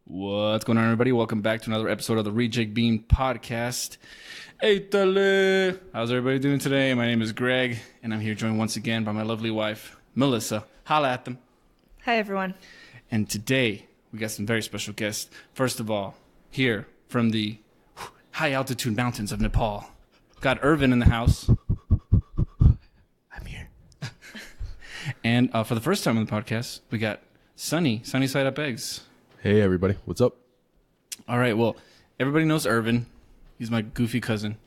What's going on, everybody? Welcome back to another episode of the Reject Bean Podcast. Hey, Tale! How's everybody doing today? My name is Greg, and I'm here joined once again by my lovely wife, Melissa. Holla at them. Hi, everyone. And today, we got some very special guests. First of all, here from the high-altitude mountains of Nepal, got Ervin in the house. I'm here. And for the first time on the podcast, we got Sunny Side Up Eggs. Hey, everybody. What's up? All right. Well, everybody knows Ervin. He's my goofy cousin.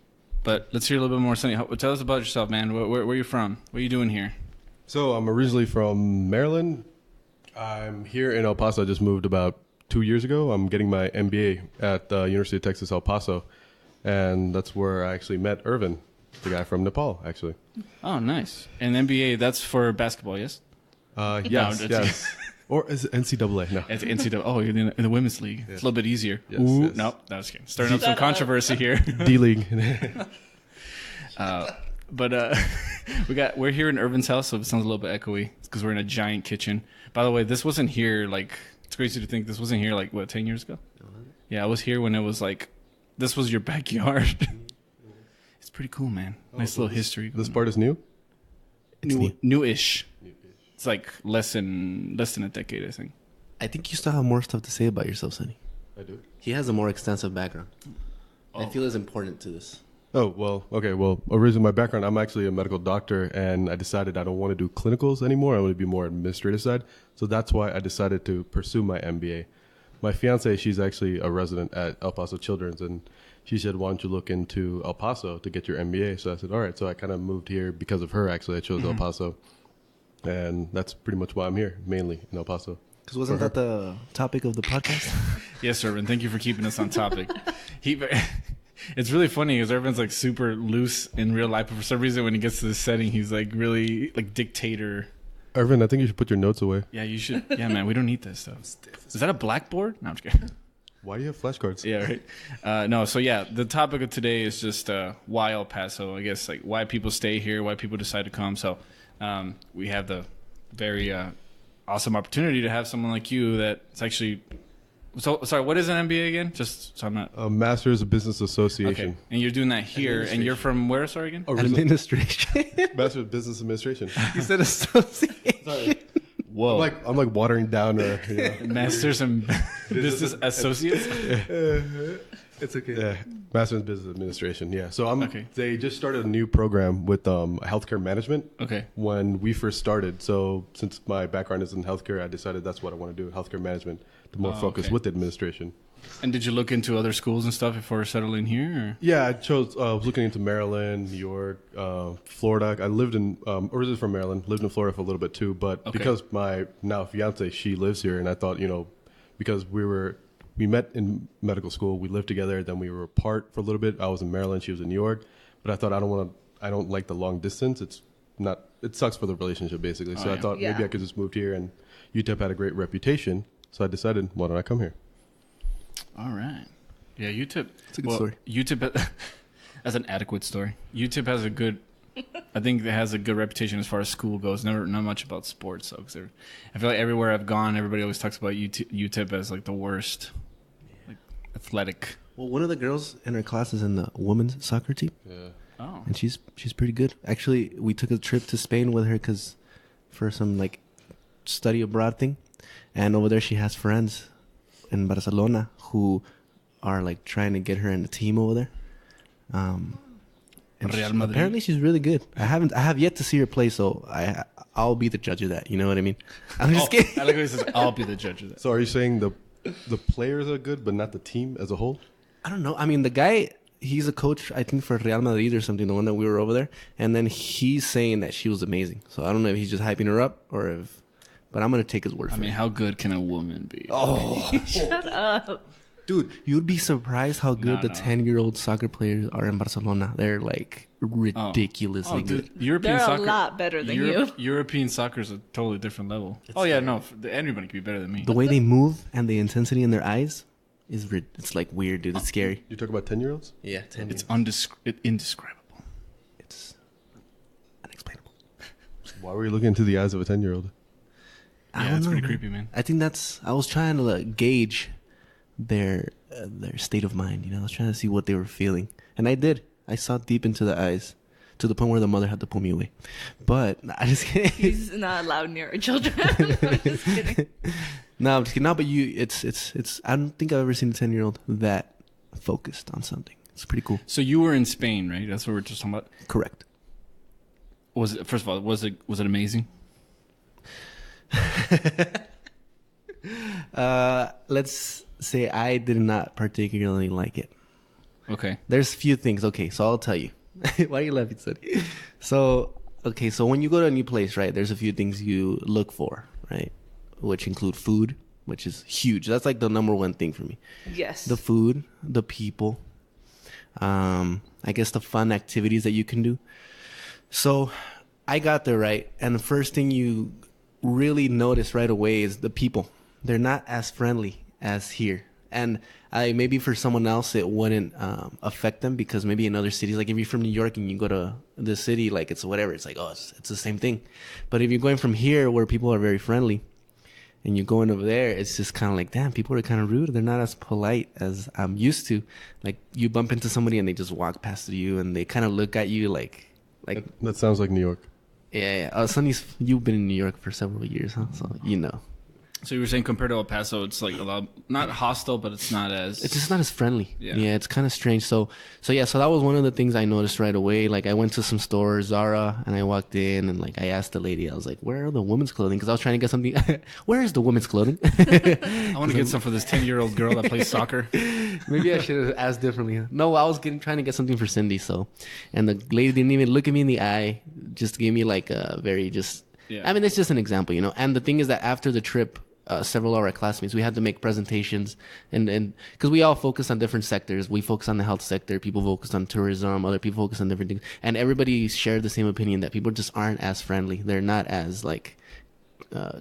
But let's hear a little bit more. Sunny, tell us about yourself, man. Where are you from? What are you doing here? So I'm originally from Maryland. I'm here in El Paso. I just moved about 2 years ago. I'm getting my MBA at the University of Texas, El Paso. And that's where I actually met Ervin, the guy from Nepal, actually. Oh, nice. And MBA, that's for basketball, yes? Yes, yes. Or is it NCAA? No. It's NCAA. Oh, you're in the women's league. Yeah. It's a little bit easier. Yes, yes. Nope, that was kidding. Starting up some controversy here. D-League. We're here in Ervin's house, so it sounds a little bit echoey. It's because we're in a giant kitchen. By the way, this wasn't here, it's crazy to think this wasn't here, 10 years ago? Yeah, I was here when it was this was your backyard. It's pretty cool, man. Nice little history. This part is new? Newish. It's less than a decade, I think. I think you still have more stuff to say about yourself, Sunny. I do. He has a more extensive background. Oh. I feel it's important to this. Oh, well, okay. Well, originally my background, I'm actually a medical doctor, and I decided I don't want to do clinicals anymore. I want to be more administrative side. So that's why I decided to pursue my MBA. My fiance, she's actually a resident at El Paso Children's, and she said, why don't you look into El Paso to get your MBA? So I said, all right. So I kind of moved here because of her, actually. I chose El Paso. And that's pretty much why I'm here, mainly in El Paso. Because wasn't that the topic of the podcast? Yes, Ervin. Thank you for keeping us on topic. It's really funny because Ervin's super loose in real life, but for some reason when he gets to this setting, he's really dictator. Ervin, I think you should put your notes away. Yeah, you should. Yeah, man, we don't need this stuff. Is that a blackboard? No, I'm just kidding. Why do you have flashcards? Yeah, right. No, so yeah, the topic of today is just why El Paso. I guess why people stay here, why people decide to come. So we have the very awesome opportunity to have someone like you that's actually. So sorry, what is an MBA again? Just so I'm not. A Master's of Business Association. Okay, and you're doing that here, and you're from where? Sorry again. Administration. Master's of Business Administration. You said association. Sorry. Whoa. I'm watering down. Masters and Business Associates. It's okay. Yeah, Master's in Business Administration. Yeah. So Okay. They just started a new program with healthcare management. Okay. When we first started, so since my background is in healthcare, I decided that's what I want to do: healthcare management, the more focus okay. with administration. And did you look into other schools and stuff before settling here? Or? Yeah, I was looking into Maryland, New York, Florida. I lived in originally from Maryland, lived in Florida for a little bit too. But because my now fiance, she lives here, and I thought, because we met in medical school, we lived together, then we were apart for a little bit. I was in Maryland, she was in New York, but I thought I don't like the long distance. It sucks for the relationship basically. So I thought maybe I could just move here, and UTEP had a great reputation, so I decided, why don't I come here? All right. Yeah, UTEP. It's a good story. UTEP, that's an adequate story. UTEP has I think it has a good reputation as far as school goes. Not much about sports, though. I feel like everywhere I've gone, everybody always talks about UTEP as the worst, athletic. Well, one of the girls in her class is in the women's soccer team. Yeah. Oh. And she's pretty good. Actually, we took a trip to Spain with her for some study abroad thing. And over there she has friends in Barcelona who are trying to get her in the team over there. And Real Madrid. Apparently she's really good. I have yet to see her play, so I'll be the judge of that. You know what I mean? I'm just kidding. I like how he says, I'll be the judge of that. So are you saying the players are good, but not the team as a whole? I don't know. I mean, the guy, he's a coach, I think, for Real Madrid or something, the one that we were over there. And then he's saying that she was amazing. So I don't know if he's just hyping her up but I'm going to take his word for it. I mean, how good can a woman be? Oh. Shut up. Dude, you'd be surprised how good the 10-year-old soccer players are in Barcelona. They're ridiculously good. European They're soccer, a lot better than you. European soccer is a totally different level. No, anybody can be better than me. The way they move and the intensity in their eyes it's weird, dude. It's scary. You talk about 10-year-olds? Yeah, 10. It's indescribable. It's unexplainable. Why were you looking into the eyes of a 10-year-old? Yeah, it's pretty creepy, man. I think I was trying to gauge their state of mind. You know, I was trying to see what they were feeling, and I did. I saw deep into the eyes, to the point where the mother had to pull me away. But I just kidding. He's not allowed near children. I'm just kidding. No, I'm just kidding. No, but it's. I don't think I've ever seen a 10-year-old that focused on something. It's pretty cool. So you were in Spain, right? That's what we're just talking about. Correct. Was it, first of all, was it amazing? Let's say I did not particularly like it. Okay. There's a few things. Okay, so I'll tell you. Why are you laughing, Sunny? So when you go to a new place, right, there's a few things you look for, right? Which include food, which is huge. That's like the number one thing for me. Yes. The food, the people, I guess the fun activities that you can do. So I got there, right? And the first thing you really notice right away is the people. They're not as friendly as here. And maybe for someone else, it wouldn't affect them because maybe in other cities, like if you're from New York and you go to the city, like it's whatever. It's like, oh, it's the same thing. But if you're going from here where people are very friendly and you're going over there, it's just kind of like, damn, people are kind of rude. They're not as polite as I'm used to. Like you bump into somebody and they just walk past you and they kind of look at you like. That sounds like New York. Yeah. Sonny's, you've been in New York for several years, huh? So you know. So you were saying compared to El Paso, it's like a lot, not hostile, but it's not as... It's just not as friendly. Yeah, it's kind of strange. So that was one of the things I noticed right away. Like I went to some stores, Zara, and I walked in and like I asked the lady, I was like, where are the women's clothing? Because I was trying to get something. Where is the women's clothing? I want to get some for this 10-year-old girl that plays soccer. Maybe I should have asked differently. No, I was trying to get something for Cindy. And the lady didn't even look at me in the eye. Just gave me like a very just... Yeah. I mean, it's just an example, you know. And the thing is that after the trip, several of our classmates, we had to make presentations and because we all focus on different sectors. We focus on the health sector, people focus on tourism, other people focus on different things, and everybody shared the same opinion that people just aren't as friendly. They're not as like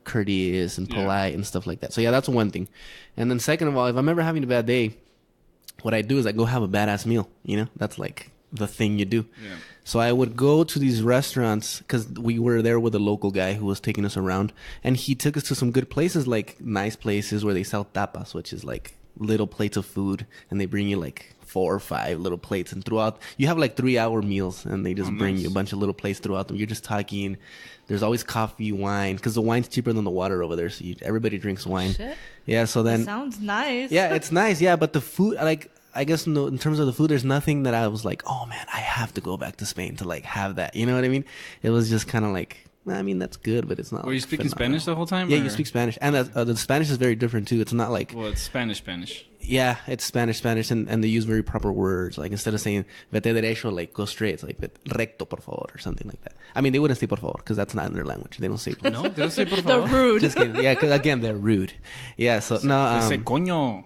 courteous and polite and stuff like that. So that's one thing. And then second of all, if I'm ever having a bad day, what I do is I go have a badass meal. You know, that's like the thing you do. Yeah. So I would go to these restaurants because we were there with a local guy who was taking us around, and he took us to some good places, like nice places where they sell tapas, which is like little plates of food, and they bring you like 4 or 5 little plates, and throughout you have like 3-hour meals, and they just bring you a bunch of little plates throughout them. You're just talking. There's always coffee, wine, because the wine's cheaper than the water over there, so everybody drinks wine. Shit. Yeah, so then that sounds nice. Yeah, it's nice. Yeah, but the food, like. I guess in terms of the food, there's nothing that I was like, oh man, I have to go back to Spain to like have that. You know what I mean? It was just kind of like, I mean, that's good, but it's not. Were you speaking Spanish the whole time? Yeah, you speak Spanish. And the Spanish is very different too. It's not like... Well, it's Spanish. Yeah, it's Spanish, and they use very proper words. Like instead of saying vete derecho, like go straight, it's like recto, por favor, or something like that. I mean, they wouldn't say por favor because that's not in their language. They don't say por favor. No, they don't say por favor. They're rude. Just kidding. Yeah, because again, they're rude. Yeah, so no. They say coño.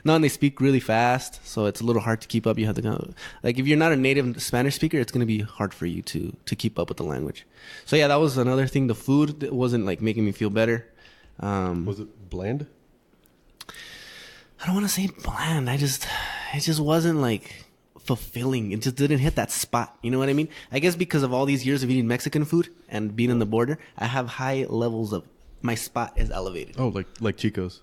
No, and they speak really fast, so it's a little hard to keep up. You have to go, like if you're not a native Spanish speaker, it's going to be hard for you to keep up with the language. So yeah, that was another thing. The food wasn't like making me feel better. Was it bland? I don't want to say bland. It just wasn't like fulfilling. It just didn't hit that spot. You know what I mean? I guess because of all these years of eating Mexican food and being on the border, I have high levels of my spot is elevated. Oh, like Chico's.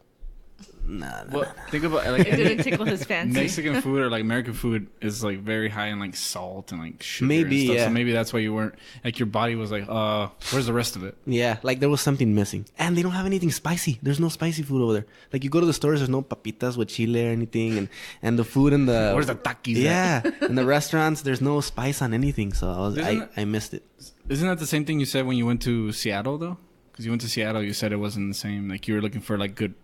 No. Think about like it didn't tickle his fancy. Mexican food or like American food is like very high in like salt and like sugar. Maybe, and stuff. yeah. So maybe that's why you weren't like your body was like, where's the rest of it? Yeah, like there was something missing, and they don't have anything spicy. There's no spicy food over there. Like you go to the stores, there's no papitas with chile or anything, and the food in the where's the takis? Yeah, in the restaurants, there's no spice on anything. So I missed it. Isn't that the same thing you said when you went to Seattle though? Because you went to Seattle, you said it wasn't the same. Like you were looking for like good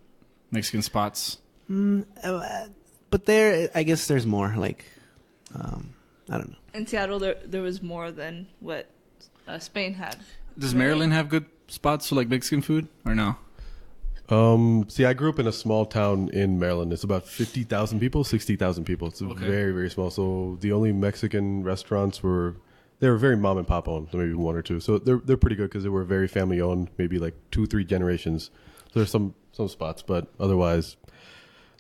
Mexican spots. But there, I guess there's more. Like, I don't know. In Seattle, there was more than what Spain had. Does Maryland have good spots for like Mexican food or no? See, I grew up in a small town in Maryland. It's about 50,000 people, 60,000 people. It's very, very small. So the only Mexican restaurants were very mom and pop owned, maybe 1 or 2. So they're pretty good because they were very family owned, maybe like 2-3 generations. So there's some spots, but otherwise.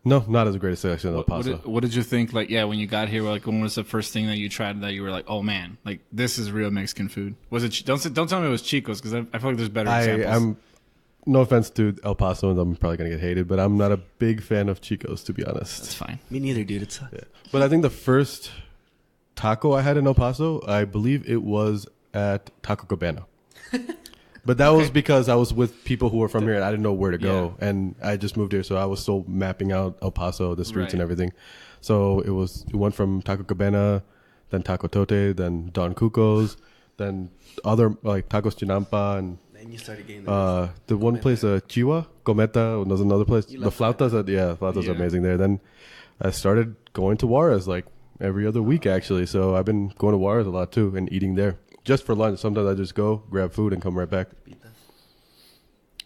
No, not as great a selection as El Paso. What did you think? Like, when you got here, like, when was the first thing that you tried that you were like, oh man, like this is real Mexican food? Was it? Don't tell me it was Chico's because I feel like there's better examples. no offense to El Paso, and I'm probably gonna get hated, but I'm not a big fan of Chico's, to be honest. That's fine. Me neither, dude. It sucks. Yeah. But I think the first taco I had in El Paso, I believe it was at Taco Cabana. But that was because I was with people who were from here and I didn't know where to go. Yeah. And I just moved here, so I was still mapping out El Paso, the streets and everything. So it went from Taco Cabana, then Taco Tote, then Don Cuco's, then other like Tacos Chinampa, and then you started getting the one place, Chihuahua, Cometa, was another place. The flautas, flautas are amazing there. Then I started going to Juarez like every other week actually. So I've been going to Juarez a lot too and eating there. Just for lunch. Sometimes I just go, grab food, and come right back.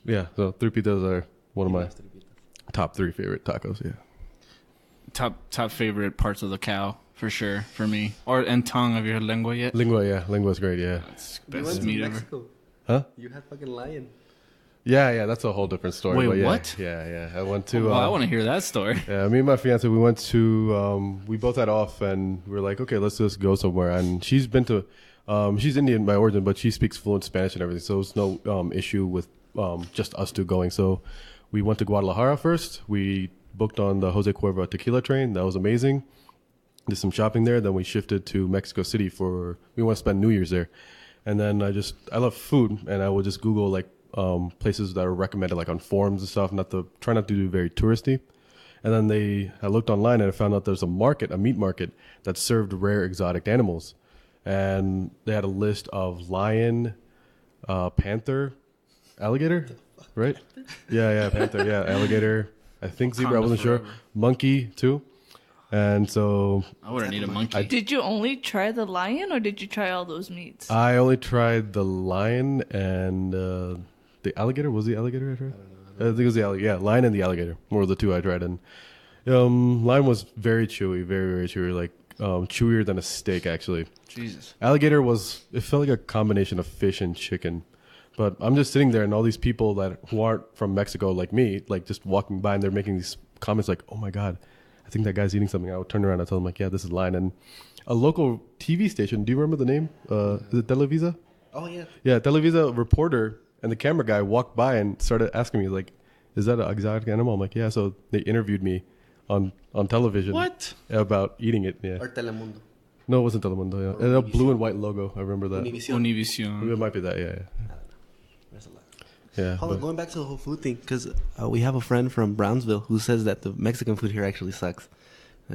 Yeah, so 3 pitas are one of my top 3 favorite tacos, yeah. Top favorite parts of the cow, for sure, for me. And tongue. Have you heard lengua yet? Lengua, yeah. Lengua's great, yeah. That's best meat ever. Huh? You had fucking lion. Yeah, that's a whole different story. Wait, but yeah, what? Yeah. I went to... I want to hear that story. Yeah, me and my fiance, we went to... we both had off, and we were like, okay, let's just go somewhere. And she's been to... she's Indian by origin, but she speaks fluent Spanish and everything, so it's no issue with just us two going. So we went to Guadalajara first. We booked on the Jose Cuerva tequila train. That was amazing. Did some shopping there. Then we shifted to Mexico City we want to spend New Year's there. And then I love food, and I would just Google like places that are recommended like on forums and stuff, try not to do very touristy. And then I looked online and I found out there's a meat market that served rare exotic animals. And they had a list of lion, panther, alligator, right? Yeah, panther, yeah, alligator. I think zebra, I wasn't sure. Monkey too. And so I wouldn't need a monkey. Did you only try the lion, or did you try all those meats? I only tried the lion and the alligator. Was the alligator I tried? I think it was the alligator. Yeah, lion and the alligator were the 2 I tried. And lion was very chewy, very, very chewy, like chewier than a steak, actually. Jesus. Alligator it felt like a combination of fish and chicken. But I'm just sitting there, and all these people who aren't from Mexico, like me, like just walking by, and they're making these comments like, "Oh my God, I think that guy's eating something." I would turn around and tell them like, "Yeah, this is lion." And a local TV station, do you remember the name? Is it Televisa? Oh yeah. Yeah, Televisa reporter and the camera guy walked by and started asking me like, "Is that an exotic animal?" I'm like, "Yeah." So they interviewed me on television. What? About eating it? Yeah. Or Telemundo. No, it wasn't Telemundo. Yeah. And a blue and white logo. I remember that. Univision. It might be that. Yeah. There's a lot. Yeah. Hold on, going back to the whole food thing, because we have a friend from Brownsville who says that the Mexican food here actually sucks.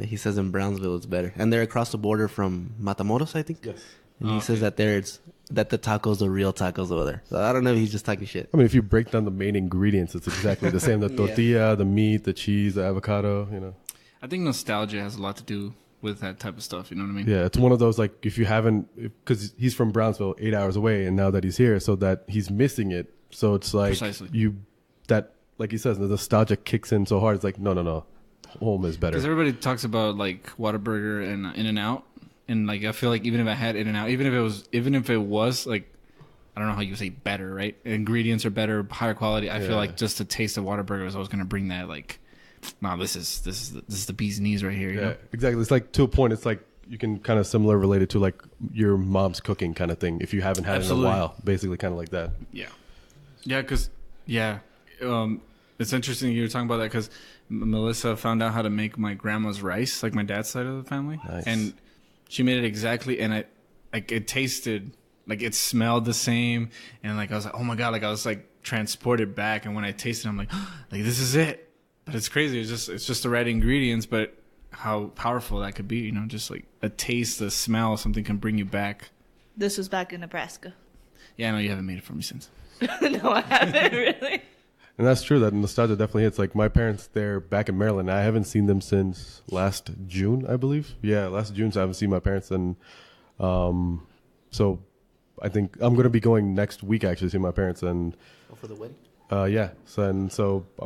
He says in Brownsville it's better, and they're across the border from Matamoros, I think. Yes. And he says that that the tacos are real tacos over there. So I don't know if he's just talking shit. I mean, if you break down the main ingredients, it's exactly the same. The tortilla, the meat, the cheese, the avocado, I think nostalgia has a lot to do with that type of stuff. You know what I mean? Yeah, it's one of those, like, if you haven't, because he's from Brownsville, 8 hours away, and now that he's here, so that he's missing it. So it's like, precisely. Like he says, the nostalgia kicks in so hard. It's like, no. Home is better. Because everybody talks about, like, Whataburger and In-N-Out. And, like, I feel like even if I had In-N-Out, even if it was, like, I don't know how you say better, right? Ingredients are better, higher quality. I feel like just the taste of Whataburger is always going to bring that, like, wow, this is the bee's knees right here. You know? Exactly. It's like, to a point, it's like you can kind of similar relate it to like your mom's cooking kind of thing. If you haven't had it in a while, basically kind of like that. Yeah. Yeah. Cause it's interesting you were talking about that, cause Melissa found out how to make my grandma's rice, like my dad's side of the family. Nice. And she made it exactly. And it tasted like, it smelled the same. And like, I was like, oh my God, like I was like transported back. And when I tasted it, I'm like, like, this is it. But it's crazy. It's just the right ingredients, but how powerful that could be, just like a taste, the smell, something can bring you back. This was back in Nebraska. Yeah, I know you haven't made it for me since. No, I haven't really. And that's true. That nostalgia definitely hits. Like my parents, they're back in Maryland. I haven't seen them since last June, I believe. Yeah, last June. So I haven't seen my parents, and so I think I'm gonna be going next week actually to see my parents. And for the wedding. Yeah. So I'm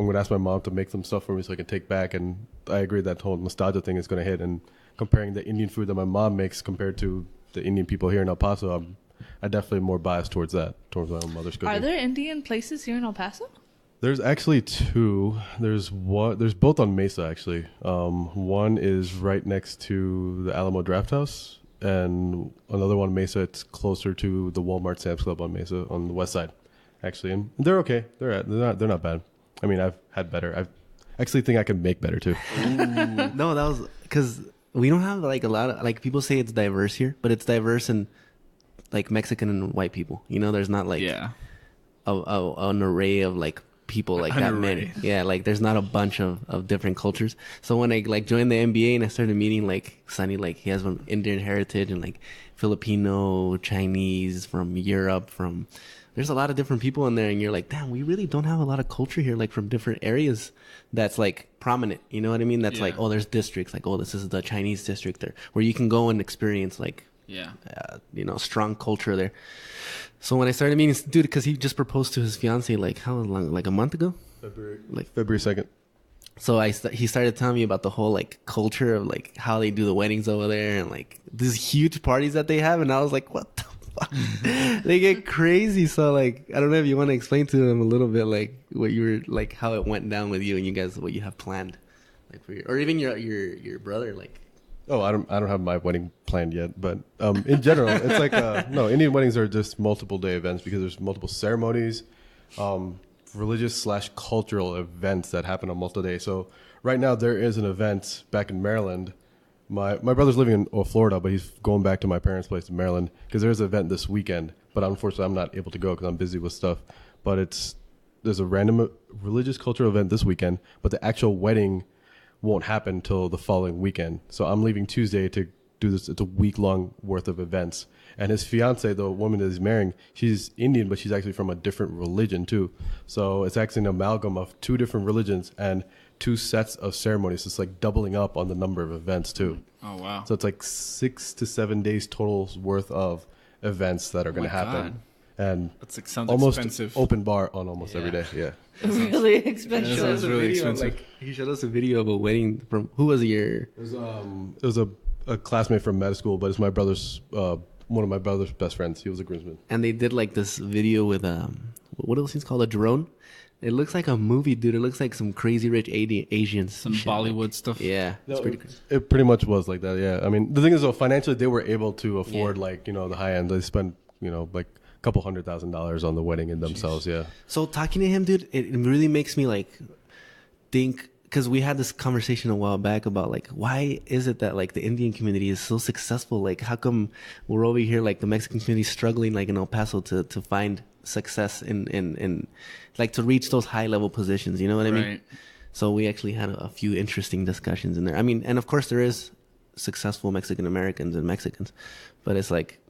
going to ask my mom to make some stuff for me so I can take back. And I agree that whole nostalgia thing is going to hit. And comparing the Indian food that my mom makes compared to the Indian people here in El Paso, I definitely more biased towards my own mother's cooking. Are there Indian places here in El Paso? There's actually 2. There's both on Mesa actually. One is right next to the Alamo Draft House, and another one Mesa. It's closer to the Walmart Sam's Club on Mesa on the west side. actually, and they're okay. They're not bad. I mean, I've had better. I actually think I can make better too. No, that was because we don't have like a lot of like people say it's diverse here, but it's diverse in like Mexican and white people. You know, there's not like an array of like people like that many. Yeah, like there's not a bunch of different cultures. So when I like joined the NBA and I started meeting like Sunny, like he has from Indian heritage and like Filipino, Chinese, from Europe, from there's a lot of different people in there, and you're like, damn, we really don't have a lot of culture here, like from different areas that's like prominent. You know what I mean? That's like, oh, there's districts, like, oh, this is the Chinese district there, where you can go and experience like, you know, strong culture there. So when I started meeting, dude, because he just proposed to his fiance like how long, like a month ago, February 2nd. So he started telling me about the whole like culture of like how they do the weddings over there and like these huge parties that they have, and I was like, what the fuck? They get crazy. So like, I don't know if you want to explain to them a little bit like what you were like, how it went down with you and you guys, what you have planned, like for or even your brother, like. Oh, I don't have my wedding planned yet, but in general, it's like no, Indian weddings are just multiple day events because there's multiple ceremonies, religious / cultural events that happen on multiple days. So right now there is an event back in Maryland. My brother's living in Florida, but he's going back to my parents' place in Maryland because there's an event this weekend. But unfortunately, I'm not able to go because I'm busy with stuff. But there's a random religious cultural event this weekend, but the actual wedding won't happen until the following weekend. So I'm leaving Tuesday to do this. It's a week-long worth of events. And his fiance, the woman that he's marrying, she's Indian, but she's actually from a different religion too. So it's actually an amalgam of 2 different religions and 2 sets of ceremonies. It's like doubling up on the number of events too. Oh, wow. So it's like 6 to 7 days total worth of events that are going to happen. God. And that's like, sounds almost expensive. Open bar on almost every day. Yeah. Really expensive. That sounds really expensive. Like, he showed us a video of a wedding from who was your? It was a classmate from med school, but it's my brother's one of my brother's best friends. He was a groomsman. And they did like this video with what else is called, a drone. It looks like a movie, dude. It looks like some crazy rich Asians. Some Bollywood stuff. Yeah, it's pretty crazy. It pretty much was like that. Yeah, I mean, the thing is, though, financially they were able to afford like the high end. They spent like a couple $100,000 on the wedding in themselves. Jeez. Yeah. So talking to him, dude, it really makes me like think, because we had this conversation a while back about like, why is it that like the Indian community is so successful? Like, how come we're over here like the Mexican community struggling like in El Paso to find success in like to reach those high level positions? You know what I mean? So we actually had a few interesting discussions in there. I mean, and of course there is successful Mexican Americans and Mexicans, but it's like,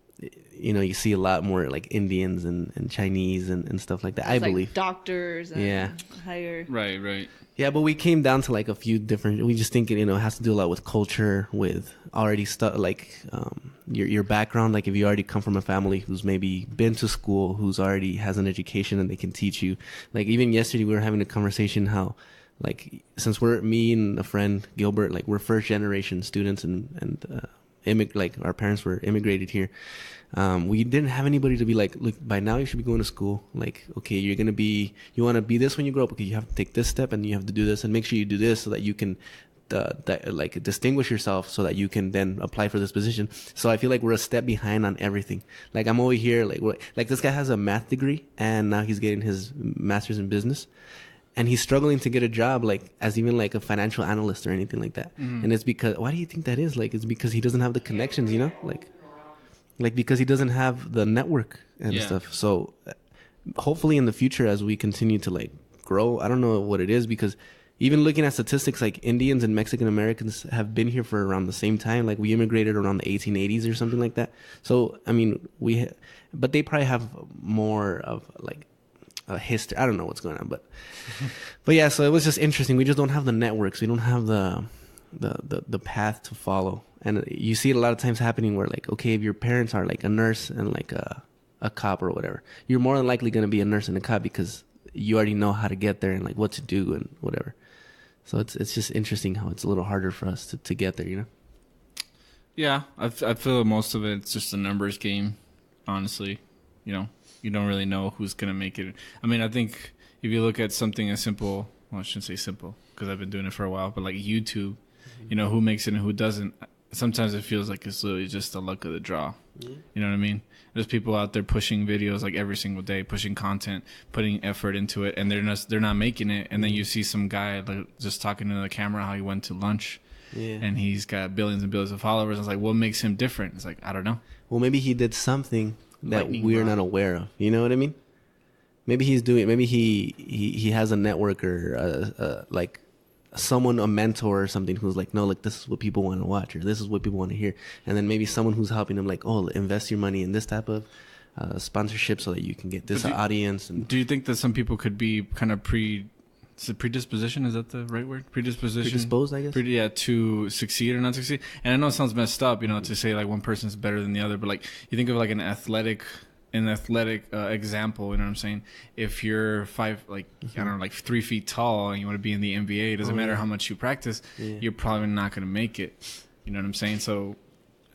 you see a lot more like Indians and Chinese and stuff like that. It's I believe like doctors and higher. Right. Yeah, but we came down to like a few different. We just think it has to do a lot with culture, with already stuff like your background. Like if you already come from a family who's maybe been to school, who's already has an education and they can teach you. Like even yesterday we were having a conversation how like since me and a friend Gilbert, like we're first generation students and like our parents were immigrated here. We didn't have anybody to be like, look, by now you should be going to school. Like, okay, you want to be this when you grow up. Okay, you have to take this step and you have to do this and make sure you do this so that you can like distinguish yourself so that you can then apply for this position. So I feel like we're a step behind on everything. Like I'm over here, like this guy has a math degree and now he's getting his master's in business. And he's struggling to get a job, like as even like a financial analyst or anything like that. Mm. And it's because, why do you think that is? Like, it's because he doesn't have the connections, like because he doesn't have the network and stuff. So hopefully in the future, as we continue to like grow, I don't know what it is, because even looking at statistics, like Indians and Mexican Americans have been here for around the same time. Like we immigrated around the 1880s or something like that. So, I mean, but they probably have more of like, history. I don't know what's going on, but yeah. So it was just interesting. We just don't have the networks. We don't have the path to follow. And you see it a lot of times happening where like, okay, if your parents are like a nurse and like a cop or whatever, you're more than likely going to be a nurse and a cop because you already know how to get there and like what to do and whatever. So it's just interesting how it's a little harder for us to get there, Yeah, I feel most of it's just a numbers game, honestly. You don't really know who's going to make it. I mean, I think if you look at something as simple, well, I shouldn't say simple because I've been doing it for a while, but like YouTube, who makes it and who doesn't. Sometimes it feels like it's literally just the luck of the draw. You know what I mean? There's people out there pushing videos like every single day, pushing content, putting effort into it, and they're not making it. And then you see some guy like just talking to the camera how he went to lunch, and he's got billions and billions of followers. I was like, what makes him different? It's like, I don't know. Well, maybe he did something that we're not aware of. You know what I mean? Maybe he's doing. Maybe he has a network or like someone, a mentor or something who's like, no, like this is what people want to watch or this is what people want to hear. And then maybe someone who's helping him like, oh, invest your money in this type of sponsorship so that you can get this audience. And do you think that some people could be kind of predisposition? Is that the right word? Predisposed, I guess. To succeed or not succeed. And I know it sounds messed up, to say like one person's better than the other, but like you think of like an athletic example, you know what I'm saying? If you're 3 feet tall and you want to be in the NBA, it doesn't matter how much you practice, you're probably not going to make it. You know what I'm saying? So,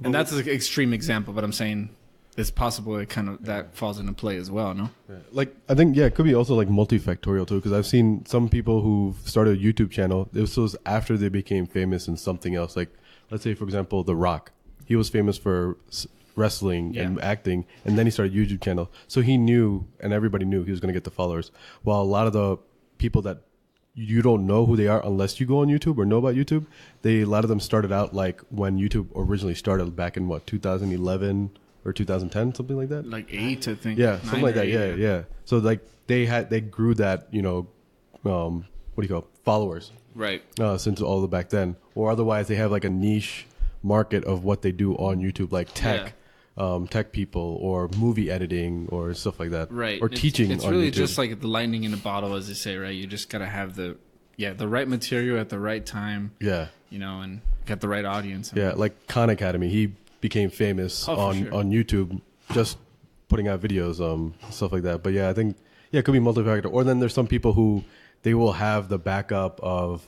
and that's an extreme example, but I'm saying it's possible it kind of that falls into play as well, no? Yeah. Like, I think, it could be also like multifactorial too, because I've seen some people who started a YouTube channel. This was after they became famous in something else. Like, let's say, for example, The Rock. He was famous for wrestling and acting, and then he started a YouTube channel. So he knew, and everybody knew he was going to get the followers. While a lot of the people that you don't know who they are unless you go on YouTube or know about YouTube, a lot of them started out like when YouTube originally started back in 2011 or 2010, something like that. Like 8, I think. Yeah, something like that. Yeah. So like they grew that, followers. Right. Since all the back then, or otherwise they have like a niche market of what they do on YouTube, like tech. Tech people or movie editing or stuff like that, right? Or teaching. It's on really YouTube. just like the lightning in a bottle, as they say, right? You just gotta have the right material at the right time. Yeah, and get the right audience. Yeah, like Khan Academy, he became famous on YouTube just putting out videos, stuff like that. But yeah, I think it could be multifactor. Or then there's some people who they will have the backup of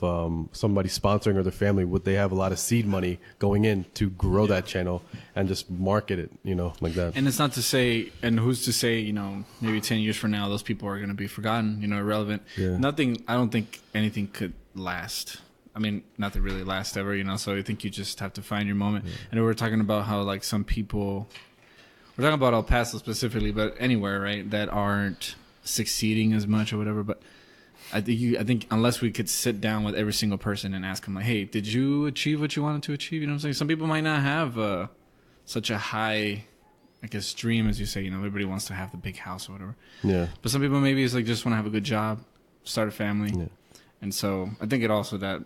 somebody sponsoring or their family. They have a lot of seed money going in to grow that channel and just market it, like that. And it's not to say, and who's to say, maybe 10 years from now, those people are going to be forgotten, irrelevant. Yeah. I don't think anything could last. I mean, not to really last ever, so I think you just have to find your moment. Yeah. And we're talking about how like some people, we're talking about El Paso specifically, but anywhere, right, that aren't succeeding as much or whatever, but I think unless we could sit down with every single person and ask them like, hey, did you achieve what you wanted to achieve? You know what I'm saying? Some people might not have such a high, I guess, dream, as you say. Everybody wants to have the big house or whatever. Yeah. But some people maybe it's like just want to have a good job, start a family. Yeah. And so I think it also that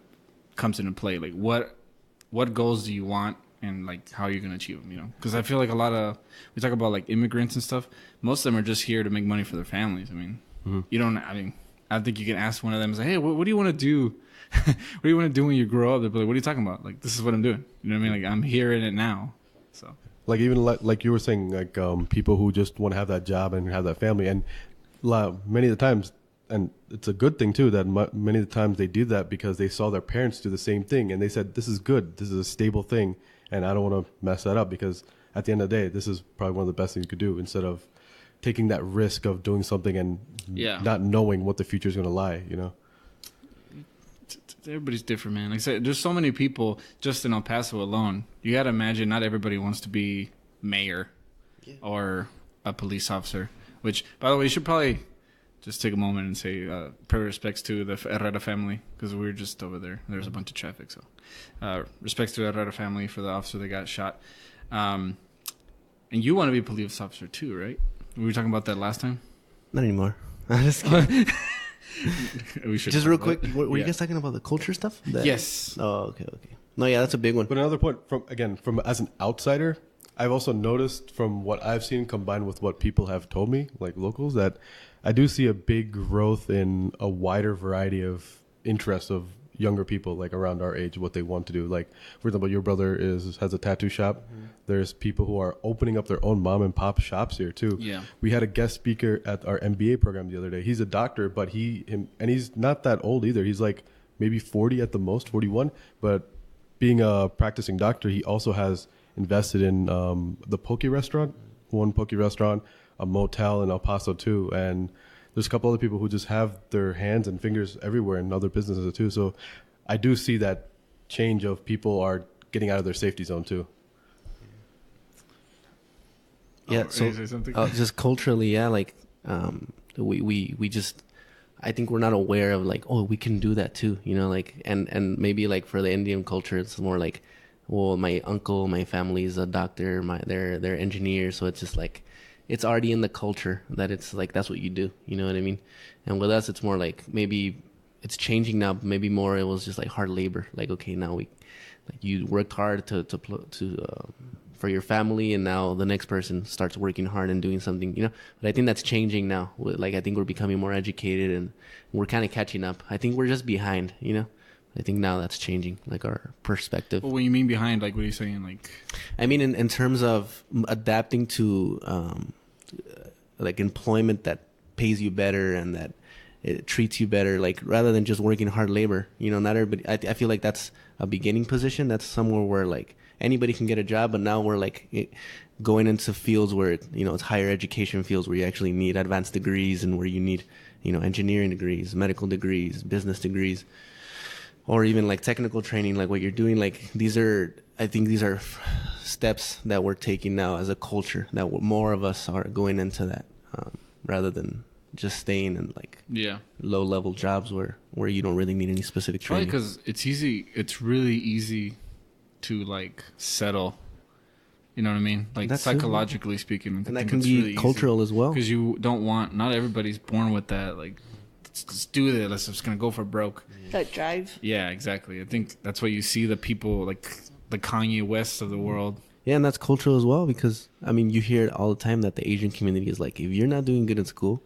comes into play. Like what goals do you want and like how you're going to achieve them, Because I feel like we talk about like immigrants and stuff. Most of them are just here to make money for their families. I mean, I think you can ask one of them, say, hey, what do you want to do? What do you want to do when you grow up? They'll be like, what are you talking about? Like, this is what I'm doing. You know what I mean? Like, I'm here in it now. So, like, even like you were saying, like, people who just want to have that job and have that family. And many of the times, and it's a good thing, too, that many of the times they do that because they saw their parents do the same thing. And they said, this is good. This is a stable thing. And I don't want to mess that up because at the end of the day, this is probably one of the best things you could do instead of taking that risk of doing something and not knowing what the future is going to lie, Everybody's different, man. Like I said, there's so many people just in El Paso alone. You got to imagine not everybody wants to be mayor or a police officer, which, by the way, you should probably just take a moment and say prayer respects to the Herrera family because we were just over there. There's a bunch of traffic. So respects to the Herrera family for the officer that got shot. And you want to be a police officer too, right? We were talking about that last time? Not anymore. I'm just kidding. We should just real quick, were you guys talking about the culture stuff? Yes. Oh, okay. No, yeah, that's a big one. But another point, from as an outsider, I've also noticed from what I've seen combined with what people have told me, like locals, that I do see a big growth in a wider variety of interests of younger people, like around our age, what they want to do. Like, for example, your brother has a tattoo shop. Mm-hmm. There's people who are opening up their own mom and pop shops here too. Yeah. We had a guest speaker at our MBA program the other day. He's a doctor, but he's not that old either. He's like maybe 40 at the most, 41. But being a practicing doctor, he also has invested in the poke restaurant, one poke restaurant, a motel in El Paso too, and there's a couple other people who just have their hands and fingers everywhere in other businesses too. So I do see that change of people are getting out of their safety zone too. Yeah. Oh, So you say something? just culturally, yeah, like we just, I think we're not aware of like, oh, we can do that too, you know, like, and maybe like for the Indian culture, it's more like, well, my uncle, my family is a doctor, they're engineers, so it's just like, it's already in the culture that it's like that's what you do, you know what I mean? And with us, it's more like maybe it's changing now. But maybe more it was just like hard labor. Like okay, now like you worked hard for your family, and now the next person starts working hard and doing something, you know. But I think that's changing now. Like I think we're becoming more educated and we're kind of catching up. I think we're just behind, you know. I think now that's changing, like our perspective. Well, what you mean behind? Like, what are you saying? Like, I mean, in terms of adapting to like employment that pays you better and that it treats you better, like rather than just working hard labor. You know, not everybody. I feel like that's a beginning position. That's somewhere where like anybody can get a job, but now we're like going into fields where you know it's higher education fields where you actually need advanced degrees and where you need, you know, engineering degrees, medical degrees, business degrees, or even like technical training, like what you're doing. Like I think these are steps that we're taking now as a culture, that more of us are going into that, rather than just staying in like low level jobs where you don't really need any specific training. Probably because it's really easy to like settle. You know what I mean? Like that's psychologically speaking, and that can be really cultural as well. Because you don't want, not everybody's born with that. Like, let's do this. Let's just gonna go for broke. That drive. Yeah, exactly. I think that's why you see the people like the Kanye West of the world. Yeah, and that's cultural as well, because I mean you hear it all the time that the Asian community is like, if you're not doing good in school,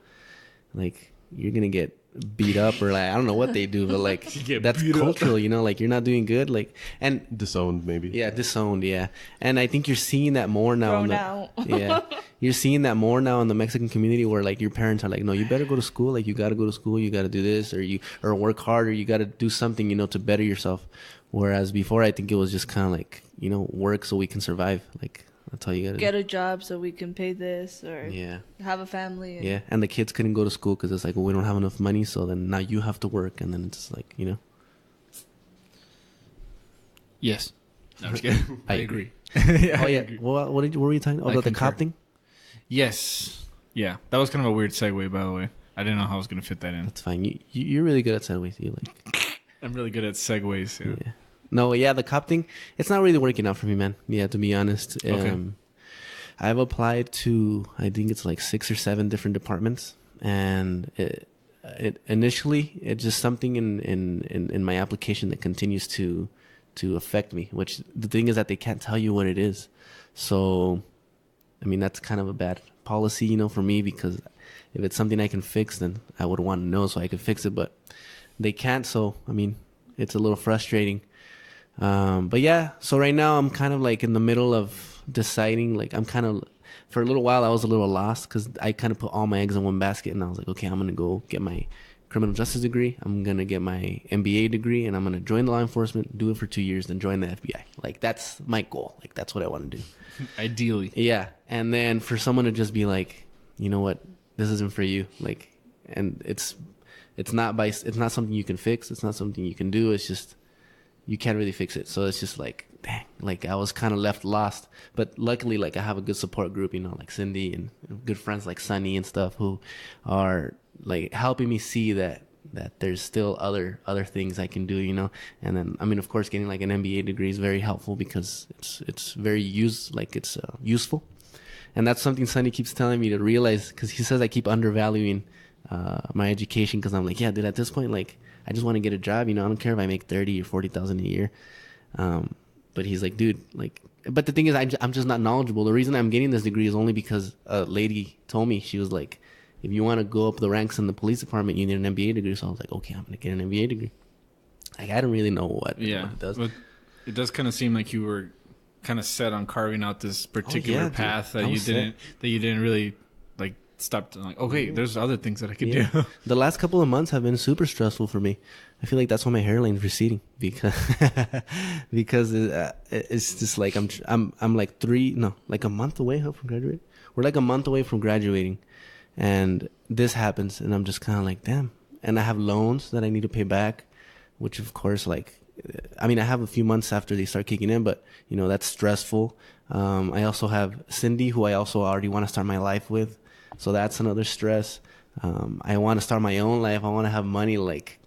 like you're gonna get beat up, or like I don't know what they do, but like that's cultural, you know, like you're not doing good, like, and disowned maybe. Yeah, disowned, yeah. And I think you're seeing that more now. Yeah, you're seeing that more now in the Mexican community, where like your parents are like, no, you better go to school, like you got to go to school, you got to do this, or work hard, or you got to do something, you know, to better yourself. Whereas before, I think it was just kind of like, you know, work so we can survive, like. That's all you gotta get a job so we can pay this, or have a family. Yeah, and the kids couldn't go to school because it's like, well, we don't have enough money, so then now you have to work, and then it's like, you know. Yes. No, I'm just kidding. I agree. Yeah, oh yeah. Well, what were you talking about? The cop thing? Yes. Yeah, that was kind of a weird segue, by the way. I didn't know how I was gonna fit that in. That's fine. You're really good at segues. You like. I'm really good at segues. Yeah. No, yeah, the cop thing, it's not really working out for me, man. Yeah, to be honest. Okay. I've applied to, I think it's like 6 or 7 different departments. And it initially, it's just something in my application that continues to affect me. Which the thing is that they can't tell you what it is. So, I mean, that's kind of a bad policy, you know, for me. Because if it's something I can fix, then I would want to know so I could fix it. But they can't, so, I mean, it's a little frustrating. But yeah, so right now I'm kind of like in the middle of deciding, like I'm kind of, for a little while I was a little lost because I kind of put all my eggs in one basket, and I was like, okay, I'm going to go get my criminal justice degree. I'm going to get my MBA degree, and I'm going to join the law enforcement, do it for 2 years, then join the FBI. Like that's my goal. Like that's what I want to do. Ideally. Yeah. And then for someone to just be like, you know what, this isn't for you. Like, and it's not something you can fix. It's not something you can do. It's just, you can't really fix it. So it's just like, dang, like I was kind of left lost. But luckily, like I have a good support group, you know, like Cindy and good friends like Sunnie and stuff who are like helping me see that there's still other things I can do, you know. And then, I mean, of course, getting like an MBA degree is very helpful because it's very useful. And that's something Sunnie keeps telling me to realize, because he says I keep undervaluing my education, because I'm like, yeah, dude, at this point, like, I just want to get a job, you know. I don't care if I make 30 or 40,000 a year. But he's like, dude, like, but the thing is, I'm just not knowledgeable. The reason I'm getting this degree is only because a lady told me. She was like, if you want to go up the ranks in the police department, you need an MBA degree. So I was like, okay, I'm gonna get an MBA degree. Like, I don't really know what it does. But it does kind of seem like you were kind of set on carving out this particular path that you didn't really like stop to, like, okay, there's other things that I could do. The last couple of months have been super stressful for me. I feel like that's why my hairline's receding, because it's just like I'm like a month away from graduating. We're like a month away from graduating, and this happens, and I'm just kind of like, damn. And I have loans that I need to pay back, which of course, like, I mean, I have a few months after they start kicking in, but you know, that's stressful. I also have Cindy, who I also already want to start my life with. So that's another stress. I want to start my own life. I want to have money, like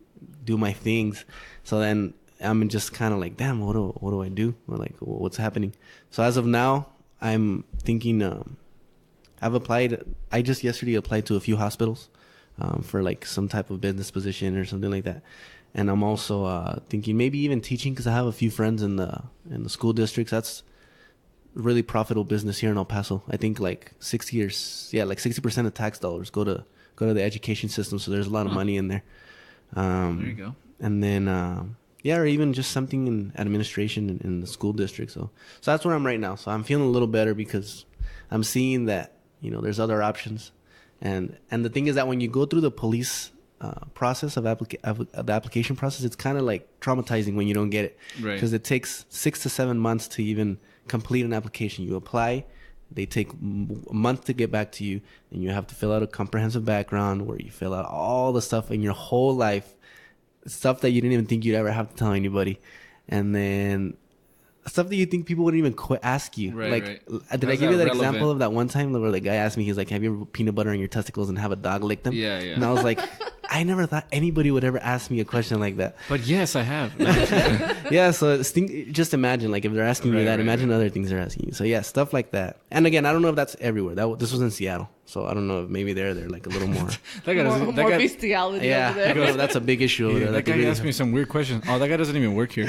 do my things. So then I'm just kind of like, damn, what do I do? Or like, what's happening? So as of now, I'm thinking, I just yesterday applied to a few hospitals, for like some type of business position or something like that. And I'm also, thinking maybe even teaching, cause I have a few friends in the school districts. That's really profitable business here in El Paso. I think like 60% of tax dollars go to the education system. So there's a lot of money in there. There you go. And then, or even just something in administration in the school district. So that's where I'm right now. So I'm feeling a little better because I'm seeing that, you know, there's other options. And the thing is that when you go through the police process of the application process, it's kind of like traumatizing when you don't get it. Right. Because it takes 6 to 7 months to even complete an application. You apply, they take a month to get back to you, and you have to fill out a comprehensive background where you fill out all the stuff in your whole life, stuff that you didn't even think you'd ever have to tell anybody, and then stuff that you think people wouldn't even ask you. Right, like, right. Did I give you that example of that one time where the guy asked me, he's like, have you ever put peanut butter on your testicles and have a dog lick them? Yeah, yeah. And I was like, I never thought anybody would ever ask me a question like that. But yes, I have. Yeah, so just imagine, like, if they're asking you that, imagine other things they're asking you. So yeah, stuff like that. And again, I don't know if that's everywhere. This was in Seattle, so I don't know if maybe they're like a little more. More bestiality over there. I don't know if that's a big issue over there. That guy asked me some weird questions. Oh, that guy doesn't even work here.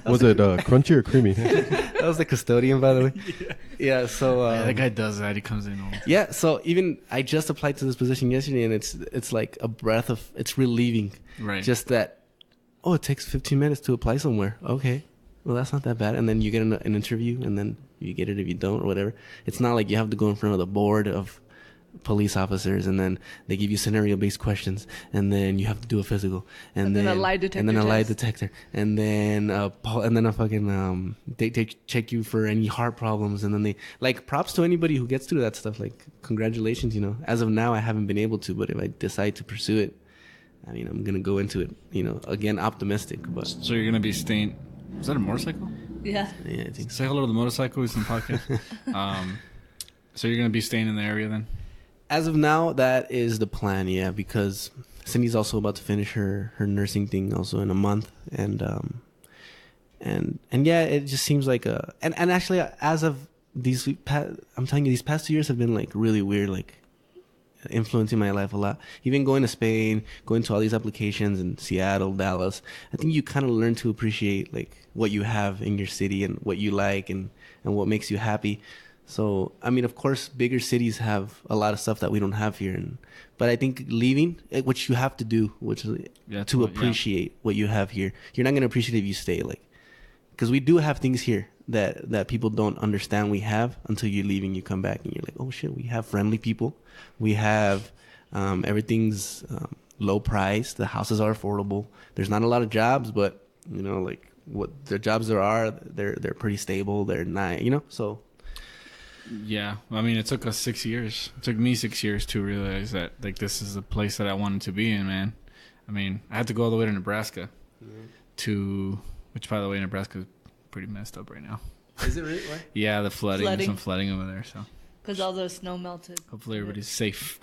Was it crunchy or creamy? That was the custodian, by the way. Yeah, so that guy does that. He comes in. Yeah, so even I just applied to this position yesterday, and it's like a breath of, it's relieving. Right. Just that, it takes 15 minutes to apply somewhere. Okay, well, that's not that bad. And then you get an interview, and then you get it if you don't or whatever. It's not like you have to go in front of the board of police officers, and then they give you scenario-based questions, and then you have to do a physical, and then a lie detector, and then a fucking they check you for any heart problems, and then they, like, props to anybody who gets through that stuff. Like, congratulations, you know. As of now, I haven't been able to, but if I decide to pursue it, I mean, I'm gonna go into it, you know, again, optimistic. But so you're gonna be staying. Is that a motorcycle? Yeah. Yeah, I think so. Say hello to the motorcycle. He's in the podcast. So you're gonna be staying in the area then? As of now, that is the plan, yeah, because Cindy's also about to finish her nursing thing also in a month, and yeah, it just seems like and actually, as of I'm telling you, these past 2 years have been like really weird, like influencing my life a lot. Even going to Spain, going to all these applications in Seattle, Dallas, I think you kind of learn to appreciate like what you have in your city and what you like and what makes you happy. So, I mean, of course, bigger cities have a lot of stuff that we don't have here. But I think leaving, which you have to do, which is to appreciate what you have here. You're not going to appreciate it if you stay, like, because we do have things here that people don't understand we have until you leave and you come back and you're like, oh shit, we have friendly people. We have, everything's low price. The houses are affordable. There's not a lot of jobs, but, you know, like what the jobs there are, they're pretty stable. They're nice, you know, so. Yeah, I mean, it took us 6 years. It took me 6 years to realize that, like, this is the place that I wanted to be in, man. I mean, I had to go all the way to Nebraska which, by the way, Nebraska is pretty messed up right now. Is it really? What? Yeah, the flooding. There's some flooding over there, so. Because all the snow melted. Hopefully everybody's safe.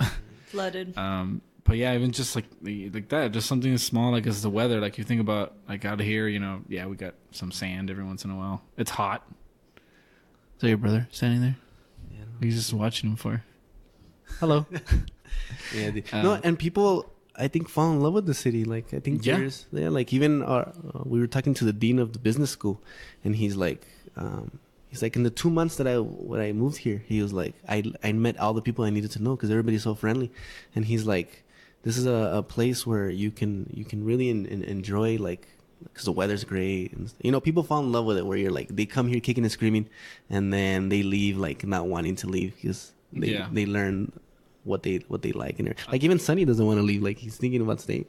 Flooded. But yeah, even just like that, just something as small like as the weather. Like you think about like out here, you know, yeah, we got some sand every once in a while. It's hot. Is that your brother standing there? He's just watching him for. Hello. Yeah. No, and people, I think, fall in love with the city. Like, I think like even we were talking to the dean of the business school, and he's like, in the 2 months that I moved here, he was like, I met all the people I needed to know because everybody's so friendly, and he's like, this is a place where you can really enjoy, like, because the weather's great, and, you know, people fall in love with it where you're like, they come here kicking and screaming, and then they leave like not wanting to leave because they learn what they like, and like even Sunny doesn't want to leave, like he's thinking about staying.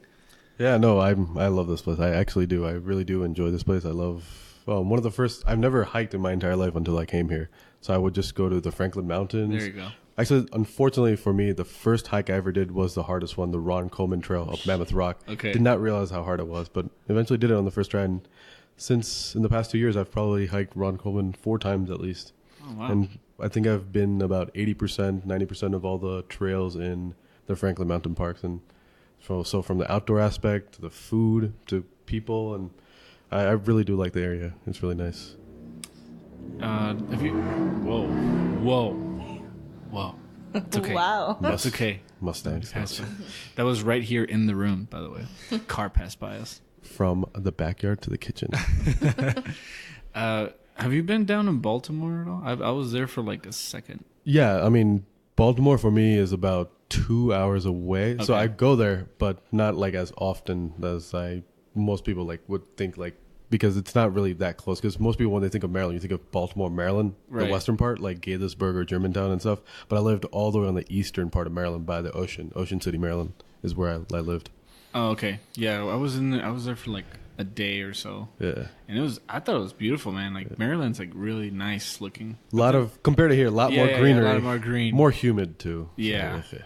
Yeah, no, I love this place. I actually do. I really do enjoy this place. I love one of the first. I've never hiked in my entire life until I came here, so I would just go to the Franklin Mountains. There you go. Actually, unfortunately for me, the first hike I ever did was the hardest one, the Ron Coleman Trail up Mammoth Rock. Okay. Did not realize how hard it was, but eventually did it on the first try. And since in the past 2 years, I've probably hiked Ron Coleman 4 times at least. Oh, wow. And I think I've been about 80%, 90% of all the trails in the Franklin Mountain Parks. And so from the outdoor aspect to the food to people, and I really do like the area. It's really nice. Have you? Whoa. It's okay. Wow. That's okay. Mustangs. That was right here in the room, by the way. Car passed by us. From the backyard to the kitchen. Have you been down in Baltimore at all? I was there for like a second. Yeah, I mean, Baltimore for me is about 2 hours away. Okay. So I go there, but not like as often as most people like would think, like, because it's not really that close. Because most people, when they think of Maryland, you think of Baltimore, Maryland, right. The western part, like Gaithersburg or Germantown and stuff. But I lived all the way on the eastern part of Maryland by the ocean. Ocean City, Maryland is where I lived. Oh, okay. Yeah, I was there for like a day or so. Yeah. And I thought it was beautiful, man. Like Maryland's like really nice looking. A lot of, compared to here, a lot more greenery. Yeah, a lot more green. More humid too. Yeah. So,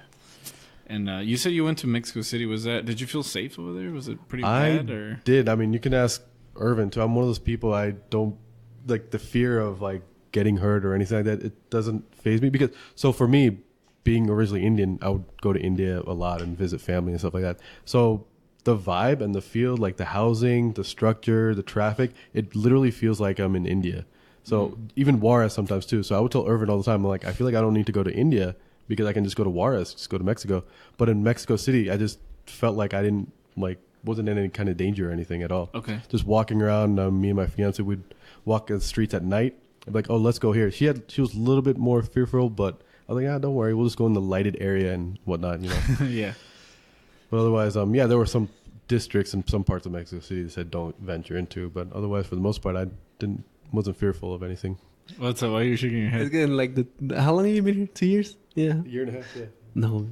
And you said you went to Mexico City. Did you feel safe over there? Was it pretty bad? I did. I mean, you can ask Ervin too. I'm one of those people, I don't like the fear of like getting hurt or anything like that. It doesn't faze me because, so for me, being originally Indian, I would go to India a lot and visit family and stuff like that. So the vibe and the feel, like the housing, the structure, the traffic, it literally feels like I'm in India. So even Juarez sometimes too. So I would tell Ervin all the time, like, I feel like I don't need to go to India because I can just go to Juarez, just go to Mexico. But in Mexico City, I just felt like I didn't wasn't in any kind of danger or anything at all. Okay. Just walking around, me and my fiance would walk the streets at night. I'd be like, oh, let's go here. She was a little bit more fearful, but I was like, don't worry, we'll just go in the lighted area and whatnot, you know. Yeah. But otherwise, there were some districts in some parts of Mexico City that said don't venture into, but otherwise, for the most part, I wasn't fearful of anything. What's up? Why are you shaking your head? It's good. Like how long have you been here? 2 years? Yeah. A year and a half. Yeah. No,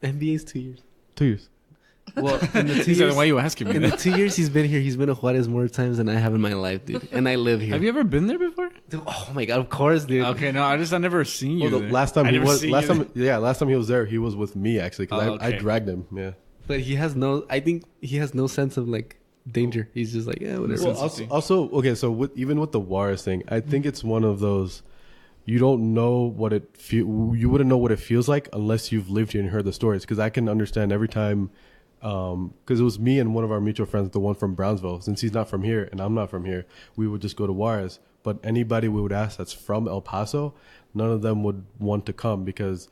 NBA's 2 years. 2 years. Well, in the 2 years, why are you asking me? In the 2 years he's been here, he's been to Juarez more times than I have in my life, dude. And I live here. Have you ever been there before? Dude, oh my god, of course, dude. Okay, no, I never seen you. Well, last time he was there, he was with me actually, because I dragged him. Yeah. But I think he has no sense of like danger. He's just like, yeah, whatever. Well, also, okay, so even with the Juarez thing, I think it's one of those, you don't know what you wouldn't know what it feels like unless you've lived here and heard the stories. Because I can understand every time, because it was me and one of our mutual friends, the one from Brownsville. Since he's not from here and I'm not from here, we would just go to Juarez. But anybody we would ask that's from El Paso, none of them would want to come because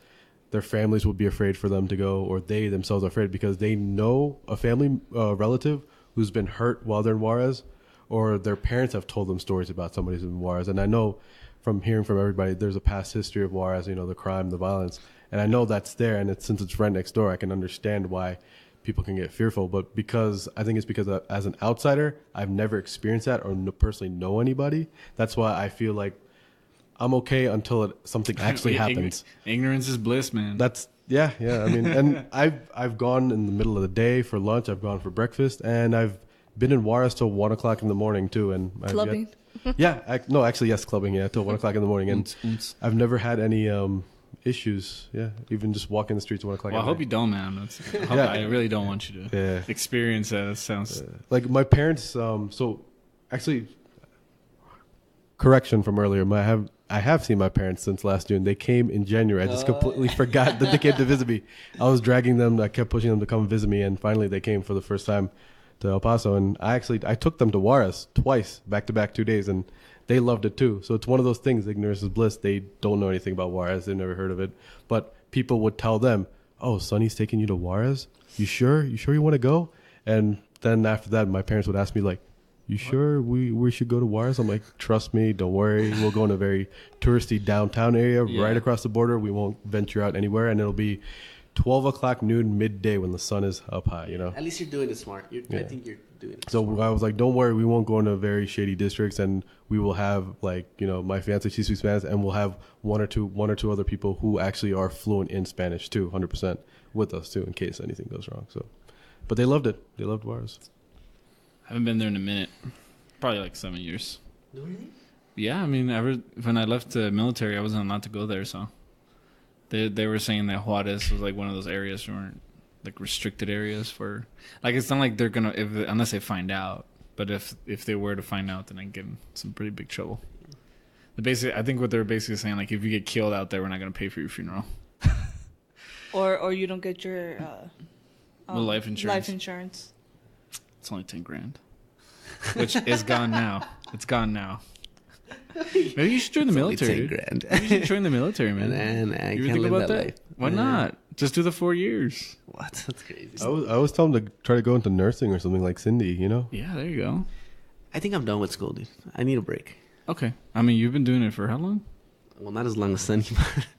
their families would be afraid for them to go, or they themselves are afraid because they know a family relative who's been hurt while they're in Juarez, or their parents have told them stories about somebody who's in Juarez. And I know from hearing from everybody, there's a past history of Juarez, the crime, the violence. And I know that's there, and since it's right next door, I can understand why people can get fearful. But I think it's because as an outsider, I've never experienced that or personally know anybody. That's why I feel like I'm okay until something actually happens. Ignorance is bliss, man. Yeah. I mean, and I've gone in the middle of the day for lunch. I've gone for breakfast, and I've been in Juarez till 1 o'clock in the morning too. And clubbing. Yes, clubbing. Yeah, till 1 o'clock in the morning, and I've never had any issues. Yeah, even just walking the streets at 1 o'clock. Well, I hope you don't, man. I really don't want you to experience that. It sounds like my parents. So actually, correction from earlier. I have seen my parents since last June. They came in January. I just completely forgot that they came to visit me. I was dragging them. I kept pushing them to come visit me, and finally they came for the first time to El Paso. And I took them to Juarez twice, back to back 2 days, and they loved it too. So it's one of those things. Ignorance is bliss. They don't know anything about Juarez. They've never heard of it. But people would tell them, "Oh, Sunny's taking you to Juarez. You sure? You sure you want to go?" And then after that, my parents would ask me like, "You sure we should go to Juarez?" I'm like, "Trust me, don't worry. We'll go in a very touristy downtown area right across the border. We won't venture out anywhere, and it'll be 12 o'clock noon, midday when the sun is up high, At least you're doing it smart. I think you're doing it so smart. I was like, don't worry, we won't go into very shady districts, and we will have my fiance, she speaks Spanish, and we'll have one or two other people who actually are fluent in Spanish too, 100% with us too, in case anything goes wrong." So, but they loved it. They loved Juarez. I haven't been there in a minute. Probably like 7 years. Really? Yeah, I mean, when I left the military, I wasn't allowed to go there, so They were saying that Juarez was like one of those areas weren't like restricted areas for like it's not like they're gonna unless they find out. But if they were to find out, then I get in some pretty big trouble. I think what they're basically saying, like if you get killed out there, we're not gonna pay for your funeral. Or you don't get your life insurance. Life insurance. It's only $10,000, which is gone now. It's gone now. Maybe you should join the military. $10,000. Maybe you should join the military, man. And I You can't think live about that? life. Why not? Just do the 4 years. What? That's crazy. I was telling him to try to go into nursing or something like Cindy, you know? Yeah, there you go. I think I'm done with school, dude. I need a break. Okay. I mean, you've been doing it for how long? Well, not as long as Sunny,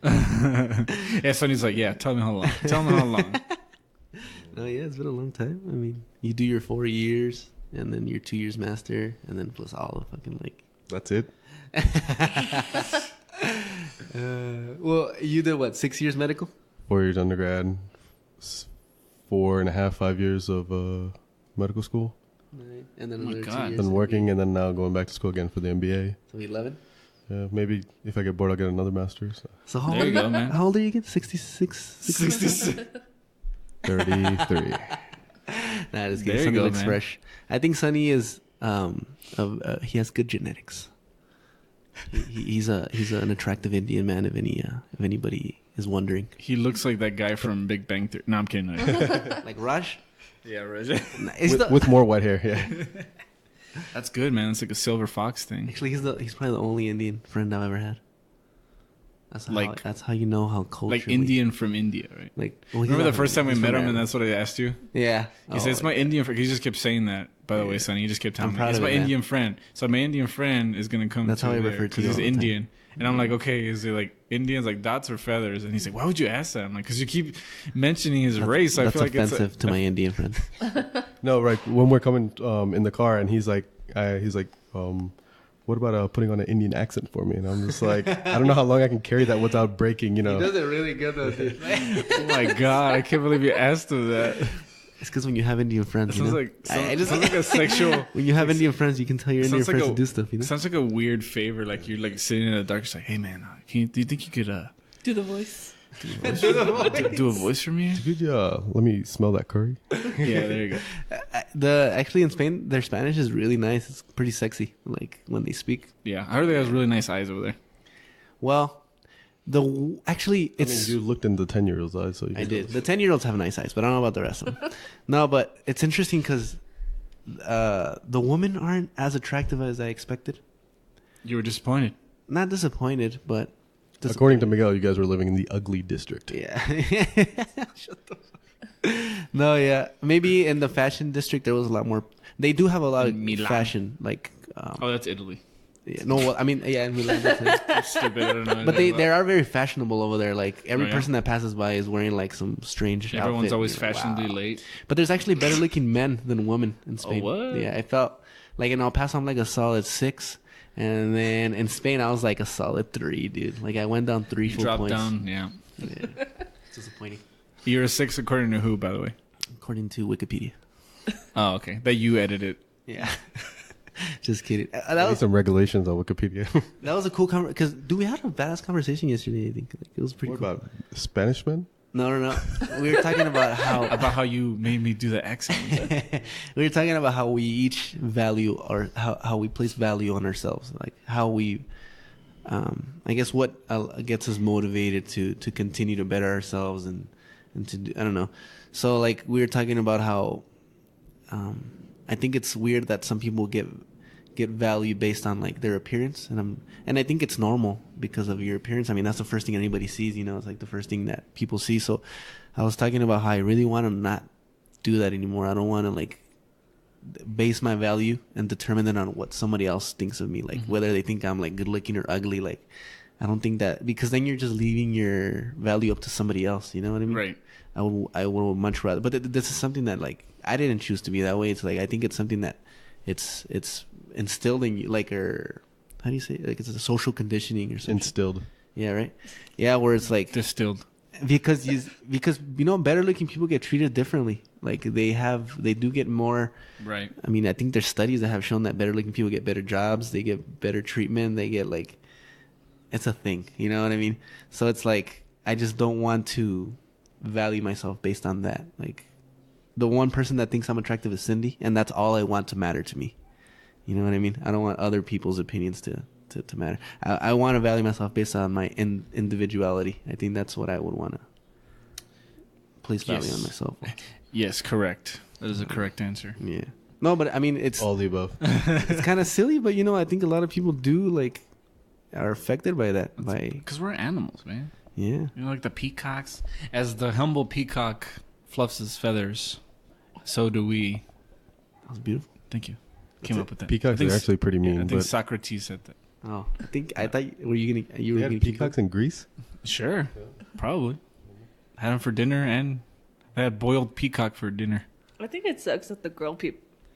but... Yeah, Sonny's like, yeah, tell me how long. Tell me how long. Oh, yeah, it's been a long time. I mean, you do your 4 years, and then your 2 years master, and then plus all the fucking, like... That's it. Well, you did, what, 6 years medical? 4 years undergrad, 4.5, 5 years of medical school. Right. And then Oh my another God. 2 years. Then working, and then now going back to school again for the MBA. So 11? Yeah, maybe if I get bored, I'll get another master's. So how There old, you go, man. how old are you again? 66? 66. 33. Nah, just There kidding. you Sunny go, looks man. fresh. I think Sunny is, he has good genetics. He's an attractive Indian man. If anybody is wondering, He looks like that guy from Big Bang Theory. No, I'm kidding. like Raj. Yeah, Roger. With more white hair, yeah. That's good, man. It's like a silver fox thing. Actually, he's probably the only Indian friend I've ever had. That's how you know how culturally. Like Indian from India, right? Like, well, he's Remember not the first from- time we he's met from him and Ireland. that's what I asked you? Yeah. He said, it's my Indian friend. He just kept saying that, by the way, Sonny. He just kept telling I'm me. proud It's of my it, man. Indian friend. So my Indian friend is going to come That's to how I there refer to 'cause you he's all the time. Indian. And I'm like, okay, is it like Indians like dots or feathers? And he's like, why would you ask that? I'm like, because you keep mentioning his race. I That's feel like offensive to my Indian friend. No, right. When we're coming in the car, and he's like, what about putting on an Indian accent for me? And I'm just like, I don't know how long I can carry that without breaking, you know. it really good though, dude. Oh my God, I can't believe you asked him that. It's because when you have Indian friends, It you sounds know? like, sounds like a sexual. When you have Indian friends, you can tell your Indian Sounds like friends a- to do stuff, you know? Sounds like a weird favor. Like you're like sitting in the dark. It's like, hey man, do you think you could Do the voice. do a voice for me? Could you let me smell that curry? Yeah, there you go. Actually in Spain, their Spanish is really nice. It's pretty sexy, like when they speak. Yeah, I heard they has really nice eyes over there. Well, actually, I it's... mean, you looked in the 10-year-old's eyes, so you I can did. The 10-year-olds have nice eyes, but I don't know about the rest of them. No, but it's interesting because the women aren't as attractive as I expected. You were disappointed. Not disappointed, but... According to Miguel, you guys were living in the ugly district. Yeah. Shut the fuck. No, yeah. Maybe in the fashion district, there was a lot more... They do have a lot of Milan. fashion, like... Oh, that's Italy. yeah, no, well, I mean, yeah, in Milan. That's That's stupid. I don't know. but they are very fashionable over there. Like every Oh, yeah? person that passes by is wearing like some strange Everyone's outfit. always You're like, fashionably wow. late. But there's actually better looking men than women in Spain. what? Yeah, I felt like in El Paso I'm like a solid 6, and then in Spain I was like a solid 3, dude. Like I went down 3 You full dropped points. down. Yeah. Yeah. It's disappointing. You're a 6 according to who, by the way? According to Wikipedia. Oh, okay. That you edited. Yeah. Just kidding. I need some regulations on Wikipedia. That was a cool conversation. Because we had a badass conversation yesterday. I think like, it was pretty What cool. about Spanish men? No. We were talking about how About how you made me do the accent. we were talking about how we each value or how we place value on ourselves, like how we I guess what gets us motivated to continue to better ourselves and to do, I don't know. So like we were talking about how I think it's weird that some people get value based on like their appearance, and I think it's normal because of your appearance. I mean, that's the first thing anybody sees, you know. It's like the first thing that people see. So I was talking about how I really want to not do that anymore. I don't want to like base my value and determine it on what somebody else thinks of me, like whether they think I'm like good looking or ugly. Like I don't think that, because then you're just leaving your value up to somebody else, you know what I mean? Right. I would much rather, but this is something that like I didn't choose to be that way. It's like I think it's something that it's instilled in you, like, or how do you say it? Like it's a social conditioning or something. Instilled. Yeah, right. Yeah, where it's like Distilled. because you know better looking people get treated differently. Like they do get more. Right. I mean, I think there's studies that have shown that better looking people get better jobs. They get better treatment. They get like, it's a thing. You know what I mean? So it's like I just don't want to value myself based on that. Like, the one person that thinks I'm attractive is Cindy, and that's all I want to matter to me. You know what I mean? I don't want other people's opinions to matter. I want to value myself based on my individuality. I think that's what I would want to place value on myself. Yes, correct. That is a correct answer. Yeah. No, but I mean, it's all the above. It's kind of silly, but I think a lot of people are affected by that. Because we're animals, man. Yeah. Like the peacocks. As the humble peacock fluffs his feathers, so do we. That was beautiful. Thank you. Came up with that. Peacocks are actually pretty mean. I think Socrates said that. Oh, I thought you were gonna peacocks in Greece? Sure, probably. Had them for dinner, and I had boiled peacock for dinner. I think it sucks that the girl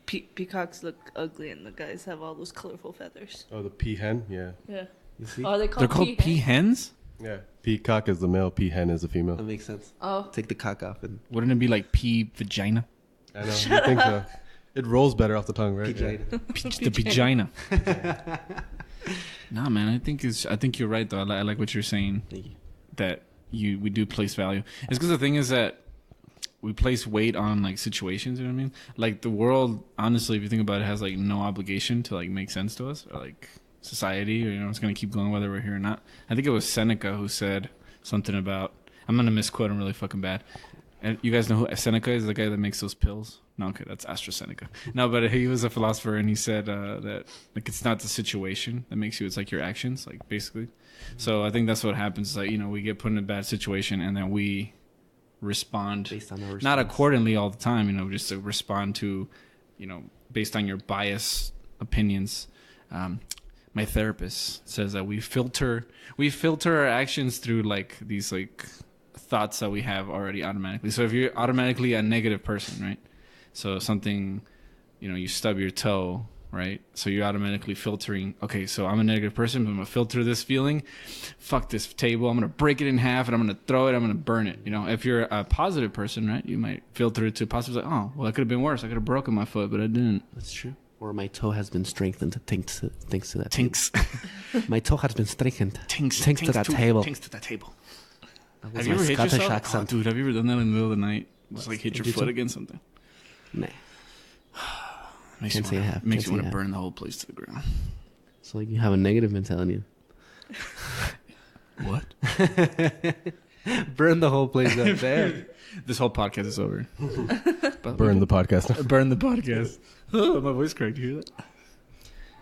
peacocks look ugly and the guys have all those colorful feathers. Oh, the peahen, Yeah. You see? Oh, They're called peahens? Yeah. Peacock is the male, peahen is the female. That makes sense. Oh. Take the cock off and Wouldn't it be like pea vagina? I know. You think so? It rolls better off the tongue, right? vagina. The vagina. Nah, man. I think you're right though. I like what you're saying. Thank you. That we do place value. It's because the thing is that we place weight on like situations. You know what I mean? Like the world, honestly, if you think about it, has like no obligation to like make sense to us, or like society, or it's gonna keep going whether we're here or not. I think it was Seneca who said something about. I'm gonna misquote him really fucking bad. And you guys know who Seneca is? The guy that makes those pills? No, okay, that's AstraZeneca. No, but he was a philosopher, and he said that like it's not the situation that makes you; it's like your actions, like basically. So I think that's what happens. Like we get put in a bad situation, and then we respond Based on our response. not accordingly all the time. Just to respond to, based on your biased opinions. My therapist says that we filter our actions through like these like thoughts that we have already automatically. So if you're automatically a negative person, right? So something, you stub your toe, right? So you're automatically filtering, okay, so I'm a negative person, but I'm going to filter this feeling. Fuck this table. I'm going to break it in half and I'm going to throw it. I'm going to burn it. If you're a positive person, right, you might filter it to positive. Like, oh, well, that could have been worse. I could have broken my foot, but I didn't. That's true. Or my toe has been strengthened thanks to that. Tinks. My toe has been strengthened Tinks to that table. Tinks to that table. That was Have you my ever hit Scottish yourself? accent. Oh, dude, have you ever done that in the middle of the night? Just like hit your Did foot you? against something. Nah. Makes Can't say I have. Makes Can't you say want I to have. burn the whole place to the ground. So like you have a negative mentality. What? Burn the whole place up there. This whole podcast is over. Burn the podcast. Burn the podcast. Oh, my voice cracked. You hear that?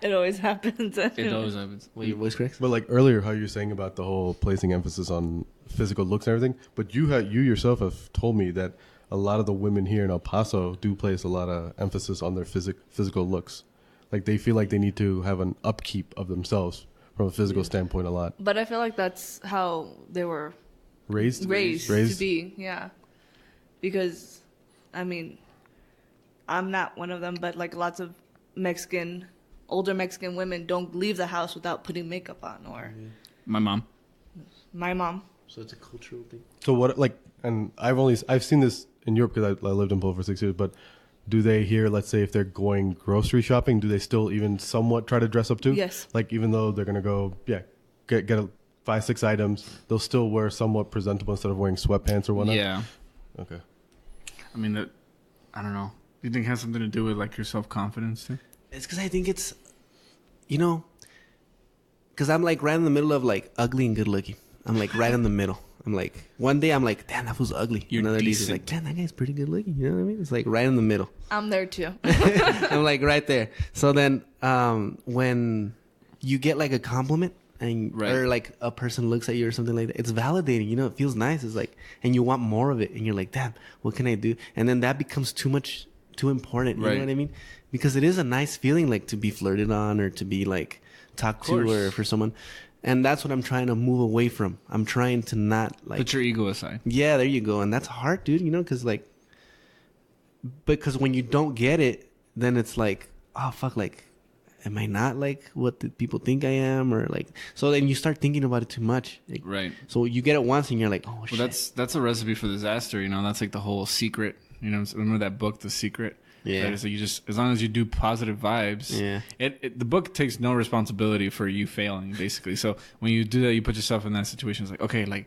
It always happens. It always happens. Wait, your voice cracks? But like earlier, how you were saying about the whole placing emphasis on physical looks and everything, but you yourself have told me that a lot of the women here in El Paso do place a lot of emphasis on their physical looks. Like they feel like they need to have an upkeep of themselves from a physical standpoint a lot. But I feel like that's how they were Raised to be, yeah. Because, I mean, I'm not one of them, but like lots of older Mexican women don't leave the house without putting makeup on, or My mom. my mom. So it's a cultural thing. So what, like, and I've seen this in Europe because I lived in Poland for 6 years, but do they here, let's say if they're going grocery shopping, do they still even somewhat try to dress up too? Yes. Like even though they're going to go, get 5-6 items, they'll still wear somewhat presentable instead of wearing sweatpants or whatnot? Yeah. Okay. I mean, I don't know. Do you think it has something to do with like your self-confidence too? It's because I think it's, because I'm like right in the middle of like ugly and good looking. I'm like right in the middle. I'm like, one day I'm like, damn, that was ugly. You're Another day decent. it's like, damn, that guy's pretty good looking. You know what I mean? It's like right in the middle. I'm there too. I'm like right there. So then when you get like a compliment and Right. or like a person looks at you or something like that, it's validating. It feels nice. It's like, and you want more of it. And you're like, damn, what can I do? And then that becomes too important. You Right. know what I mean? Because it is a nice feeling like to be flirted on or to be like talked to course. or for someone. And that's what I'm trying to move away from. I'm trying to not like Put your ego aside. yeah, there you go. And that's hard, dude, because because when you don't get it, then it's like, oh, fuck, like, am I not like what the people think I am? Or like, so then you start thinking about it too much. Like, Right. so you get it once and you're like, oh, shit. Well, that's a recipe for disaster. That's like the whole secret. Remember that book, The Secret? Yeah. Right? So you just, as long as you do positive vibes, Yeah. The book takes no responsibility for you failing, basically. So when you do that, you put yourself in that situation. It's like, okay, like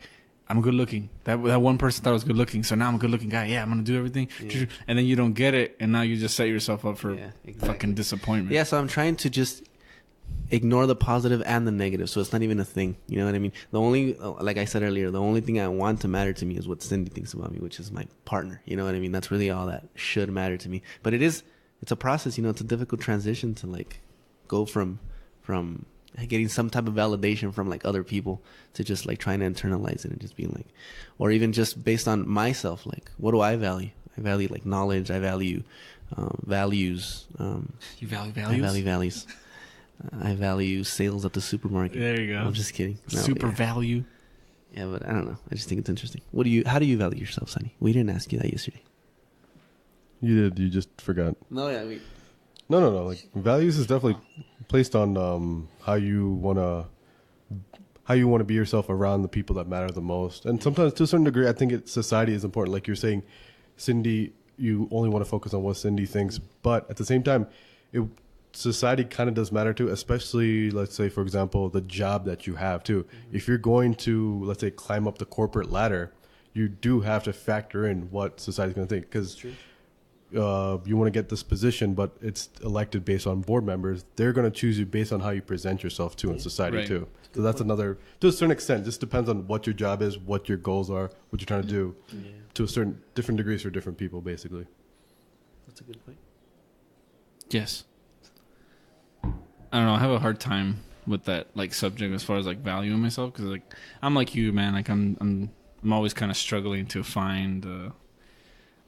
I'm good looking. That one person thought I was good looking, so now I'm a good looking guy. Yeah, I'm gonna do everything. Yeah. And then you don't get it, and now you just set yourself up for fucking disappointment. Yeah, so I'm trying to just ignore the positive and the negative, so it's not even a thing. You know what I mean? The only, like I said earlier, the only thing I want to matter to me is what Cindy thinks about me, which is my partner. You know what I mean? That's really all that should matter to me. But it's a process. You know, it's a difficult transition to like go from getting some type of validation from like other people to just like trying to internalize it and just being like, or even just based on myself, like what do I value? I value like knowledge. I value values. You value values? I value values. I value sales at the supermarket. There you go. I'm just kidding. No, Super value. Yeah, but I don't know. I just think it's interesting. How do you value yourself, Sunny? We didn't ask you that yesterday. You did. You just forgot. No, yeah. No. Like values is definitely placed on how you wanna be yourself around the people that matter the most. And sometimes, to a certain degree, I think society is important. Like you're saying, Cindy, you only want to focus on what Cindy thinks, but at the same time, society kind of does matter too, especially, let's say, for example, the job that you have too. Mm-hmm. If you're going to, let's say, climb up the corporate ladder, you do have to factor in what society's going to think, because you want to get this position, but it's elected based on board members. They're going to choose you based on how you present yourself too in society too. So that's another, to a certain extent, just depends on what your job is, what your goals are, what you're trying to do, to a certain different degrees for different people, basically. That's a good point. Yes. I don't know. I have a hard time with that like subject as far as like valuing myself, because like I'm like you, man. Like I'm always kind of struggling to find.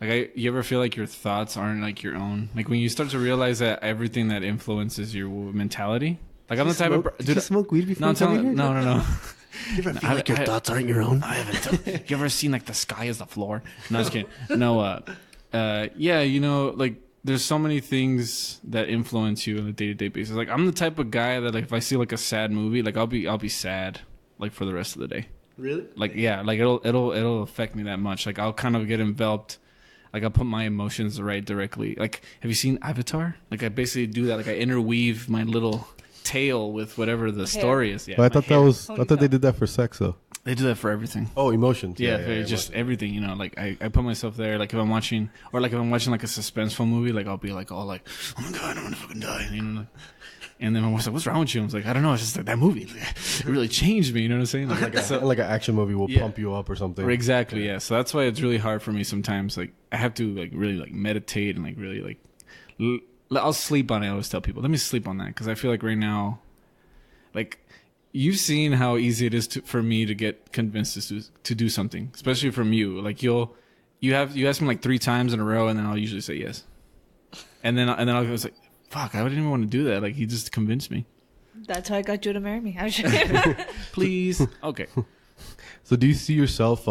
You ever feel like your thoughts aren't like your own? Like when you start to realize that everything that influences your mentality. Like I'm the type of did you smoke weed before? No. You ever feel like your thoughts aren't your own? I haven't. You ever seen like the sky is the floor? No, I was kidding. No. Yeah. You know, like. There's so many things that influence you on a day-to-day basis. Like I'm the type of guy that like if I see like a sad movie, like I'll be sad like for the rest of the day. Really? Like yeah, like it'll affect me that much. Like I'll kind of get enveloped. Like I'll put my emotions right directly. Like have you seen Avatar? Like I basically do that. Like I interweave my little tale with whatever the story is. Yeah. But I thought they did that for sex though. They do that for everything. Oh, emotions. Yeah, just everything, you know, like I put myself there. Like if I'm watching like a suspenseful movie, like I'll be like all like, oh my God, I'm gonna fucking die. You know, like, and then my wife's like, what's wrong with you? I was like, I don't know. It's just like that movie. It really changed me. You know what I'm saying? Like an action movie will pump you up or something. Exactly. Yeah. So that's why it's really hard for me sometimes. Like I have to like really like meditate and like really like, I'll sleep on it. I always tell people, let me sleep on that. Because I feel like right now, like, you've seen how easy it is for me to get convinced to do something, especially from you. Like you ask me like 3 times in a row, and then I'll usually say yes. And then I'll go like, fuck, I wouldn't even want to do that. Like he just convinced me. That's how I got you to marry me. Please. Okay. So do you see yourself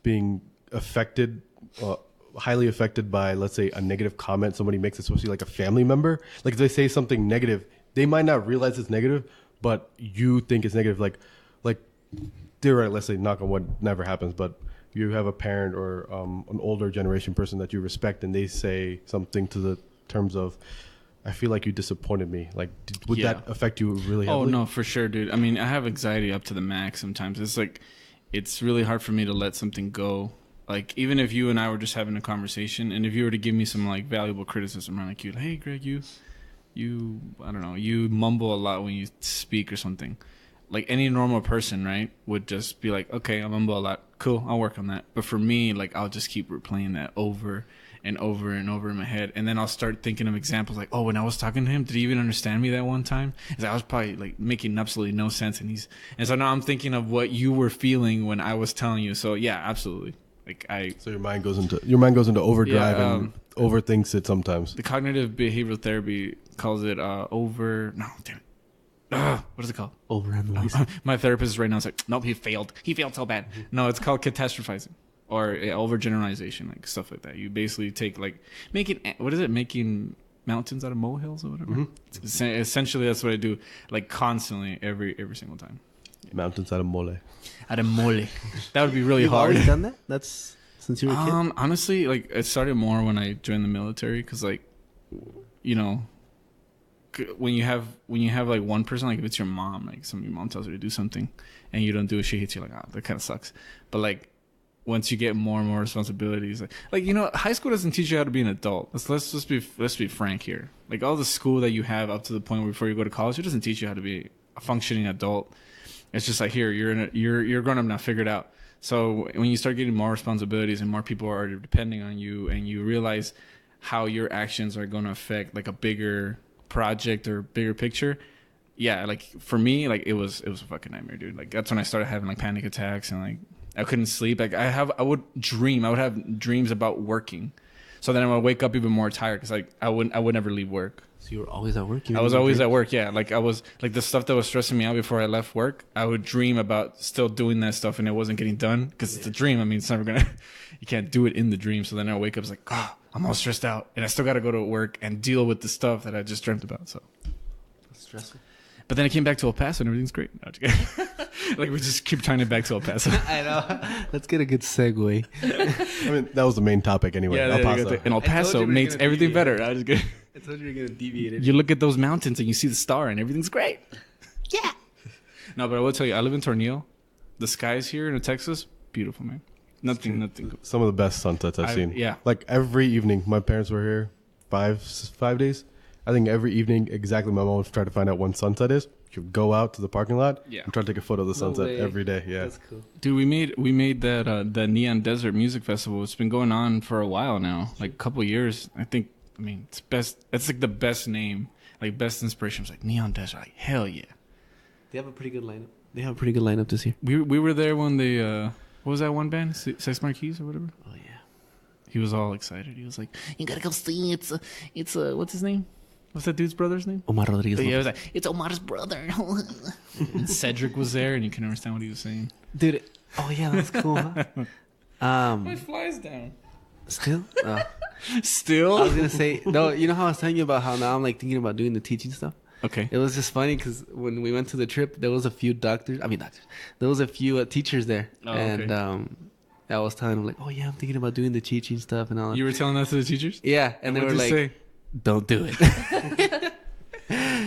being affected, highly affected by, let's say, a negative comment somebody makes, especially like a family member? Like if they say something negative, they might not realize it's negative, but you think it's negative. Like theoretically, let's say, knock on wood, never happens, but you have a parent or an older generation person that you respect, and they say something to the terms of, I feel like you disappointed me. Like, would that affect you really heavily? Oh, no, for sure, dude. I mean, I have anxiety up to the max sometimes. It's like, it's really hard for me to let something go. Like, even if you and I were just having a conversation, and if you were to give me some, like, valuable criticism, I'm like, hey, Greg, you, I don't know, you mumble a lot when you speak or something. Like, any normal person, right, would just be like, okay, I mumble a lot. Cool, I'll work on that. But for me, like, I'll just keep replaying that over and over and over in my head. And then I'll start thinking of examples like, oh, when I was talking to him, did he even understand me that one time? Because I was probably, like, making absolutely no sense. And so now I'm thinking of what you were feeling when I was telling you. So, yeah, absolutely. So your mind goes into overdrive and overthinks it sometimes. The cognitive behavioral therapy calls it what is it called? Overanalyzing. My therapist right now is like, nope, he failed so bad. No, it's called catastrophizing or overgeneralization, like stuff like that. You basically take like making mountains out of molehills or whatever. Mm-hmm. Essentially, that's what I do, like constantly every single time. Mountains out of mole. Out of mole. That would be really You've hard. Always done that? That's since you were a kid? Honestly, like it started more when I joined the military because, like, you know, when you have like one person, like if it's your mom, like your mom tells you to do something and you don't do it, she hits you like, that kind of sucks. But like once you get more and more responsibilities, like high school doesn't teach you how to be an adult. Let's be frank here. Like all the school that you have up to the point where before you go to college, it doesn't teach you how to be a functioning adult. It's just like, here, you're grown up now, figure it out. So when you start getting more responsibilities and more people are depending on you, and you realize how your actions are going to affect like a bigger project or bigger picture, yeah, like for me, like it was a fucking nightmare, dude. Like that's when I started having like panic attacks and like I couldn't sleep. Like I would have dreams about working, so then I would wake up even more tired because like I would never leave work. So you were always at work? I was always at work, yeah. Like I was like the stuff that was stressing me out before I left work, I would dream about still doing that stuff and it wasn't getting done because it's a dream. I mean, it's never gonna, you can't do it in the dream. So then I wake up, it's like, I'm all stressed out and I still got to go to work and deal with the stuff that I just dreamt about. So that's stressful. But then I came back to El Paso and everything's great. No, like we just keep tying it back to El Paso. I know. Let's get a good segue. I mean, that was the main topic anyway. Yeah, El Paso. And El Paso makes everything better. I told you you're gonna deviate. You look at those mountains and you see the star and everything's great. Yeah. No, but I will tell you, I live in Tornillo. The skies here in Texas, beautiful, man. Nothing. Some of the best sunsets I've seen. Yeah. Like every evening, my parents were here 5 days. I think every evening, exactly, my mom would try to find out when sunset is. She would go out to the parking lot and try to take a photo of the sunset every day. Yeah. That's cool. Dude, we made that the Neon Desert Music Festival. It's been going on for a while now, like a couple years. I mean, it's best. It's like the best name, like best inspiration. It's like Neon Desert. Like hell yeah. They have a pretty good lineup this year. We were there when they what was that one band, Sex Marquis or whatever. Oh yeah. He was all excited. He was like, "You gotta go see. It's what's his name? What's that dude's brother's name? Omar Rodriguez. Yeah, it was like, it's Omar's brother." And Cedric was there, and you couldn't understand what he was saying. Dude. Oh yeah, that's cool. Huh? My fly's down. Still? Still? I was gonna say no. You know how I was telling you about how now I'm like thinking about doing the teaching stuff. Okay. It was just funny because when we went to the trip, there was a few there was a few teachers there, and I was telling them like, oh yeah, I'm thinking about doing the teaching stuff and all that. You were telling that to the teachers? Yeah, and they were like, say? Don't do it.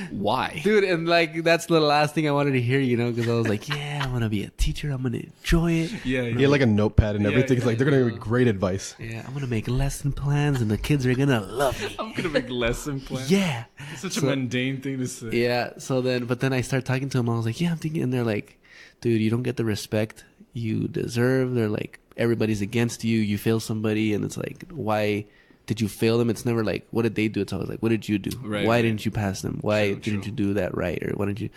Why? Dude, and like that's the last thing I wanted to hear, because I was like, yeah, I'm gonna be a teacher, I'm gonna enjoy it. Yeah. He had like a notepad and everything. It's like they're gonna give me great advice. Yeah, I'm gonna make lesson plans and the kids are gonna love me. I'm gonna make lesson plans. Yeah. It's such a mundane thing to say. Yeah. But then I started talking to them. I was like, yeah, I'm thinking, and they're like, dude, you don't get the respect you deserve. They're like, everybody's against you. You fail somebody, and it's like, why did you fail them? It's never like, what did they do? It's always like, what did you do? Right, why didn't you pass them? Why didn't you do that right? Or why didn't you?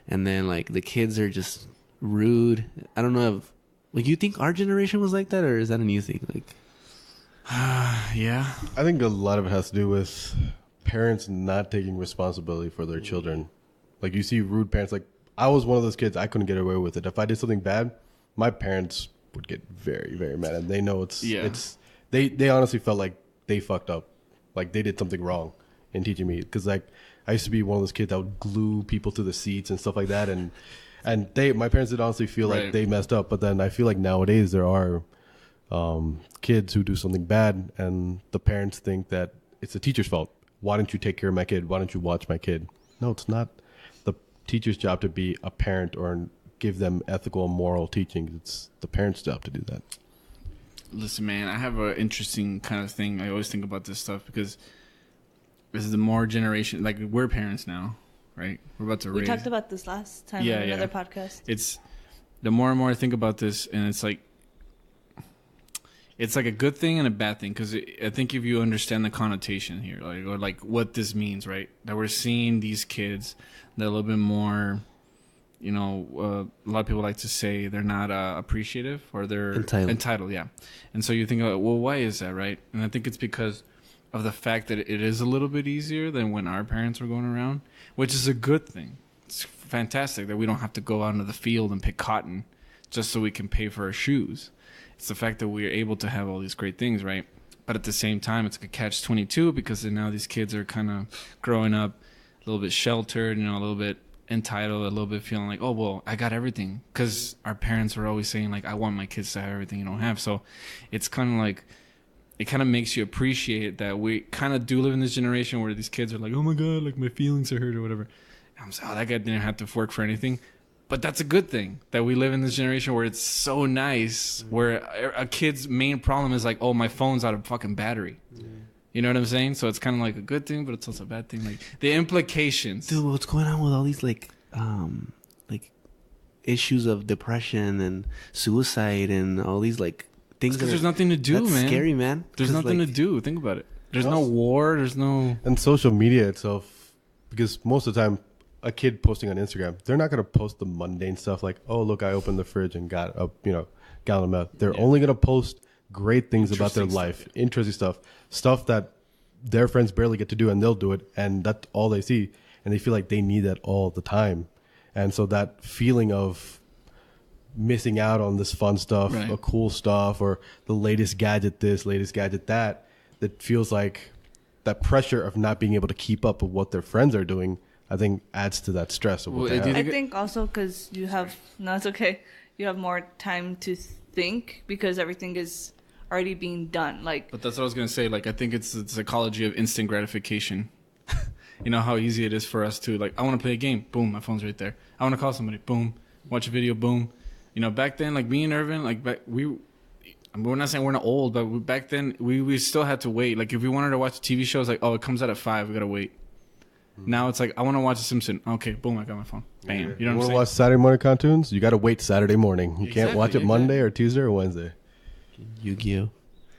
And then like the kids are just rude. I don't know if like you think our generation was like that, or is that a new thing? Like, yeah, I think a lot of it has to do with parents not taking responsibility for their children. Like you see rude parents. Like I was one of those kids. I couldn't get away with it. If I did something bad, my parents would get very, very mad, and they know it's. They honestly felt like they fucked up, like they did something wrong in teaching me. Because like I used to be one of those kids that would glue people to the seats and stuff like that, and my parents did honestly feel like they messed up. But then I feel like nowadays there are kids who do something bad, and the parents think that it's the teacher's fault. Why don't you take care of my kid? Why don't you watch my kid? No, it's not the teacher's job to be a parent or give them ethical and moral teaching. It's the parent's job to do that. Listen, man, I have an interesting kind of thing. I always think about this stuff because this is the more generation. Like we're parents now, right? We're about to raise. We talked about this last time in another podcast. It's the more and more I think about this, and it's like a good thing and a bad thing because I think if you understand the connotation here, or what this means, right? That we're seeing these kids that are a little bit more. A lot of people like to say they're not appreciative or they're entitled. Yeah. And so you think, well, why is that, right? And I think it's because of the fact that it is a little bit easier than when our parents were going around, which is a good thing. It's fantastic that we don't have to go out into the field and pick cotton just so we can pay for our shoes. It's the fact that we are able to have all these great things, right? But at the same time, it's like a catch-22 because now these kids are kind of growing up a little bit sheltered, a little bit entitled, a little bit feeling like, oh well, I got everything, because our parents were always saying like, I want my kids to have everything you don't have. So it's kind of like it kind of makes you appreciate that we kind of do live in this generation where these kids are like, oh my God, like my feelings are hurt or whatever. And I'm like, oh, that guy didn't have to work for anything. But that's a good thing that we live in this generation where it's so nice, where a kid's main problem is like, oh, my phone's out of fucking battery. You know what I'm saying? So it's kind of like a good thing, but it's also a bad thing. Like the implications. Dude, what's going on with all these like issues of depression and suicide and all these like things? Because there's nothing to do, that's man. Scary, man. There's nothing to do. Think about it. There's no war. There's no. And social media itself, because most of the time, a kid posting on Instagram, they're not going to post the mundane stuff like, oh, look, I opened the fridge and got a gallon of milk. They're only going to post great things about their life, interesting stuff that their friends barely get to do, and they'll do it, and that's all they see, and they feel like they need that all the time. And so that feeling of missing out on this fun stuff, or cool stuff, or the latest gadget this, latest gadget that feels like that pressure of not being able to keep up with what their friends are doing, I think adds to that stress of what they have. I think also because you have, no, it's okay. You have more time to think because everything is already being done. Like, but that's what I was going to say. Like, I think it's the psychology of instant gratification. You know how easy it is for us to, like, I want to play a game. Boom, my phone's right there. I want to call somebody. Boom. Watch a video. Boom. You know, back then, like me and Ervin, like we're not saying we're not old, but back then we still had to wait. Like if we wanted to watch a TV show, it's like, oh, it comes out at 5. We got to wait. Now it's like, I want to watch The Simpsons. Okay, boom, I got my phone. Bam. You know what I'm saying? Want to watch Saturday morning cartoons? You got to wait Saturday morning. You can't watch it Monday or Tuesday or Wednesday. Yu-Gi-Oh.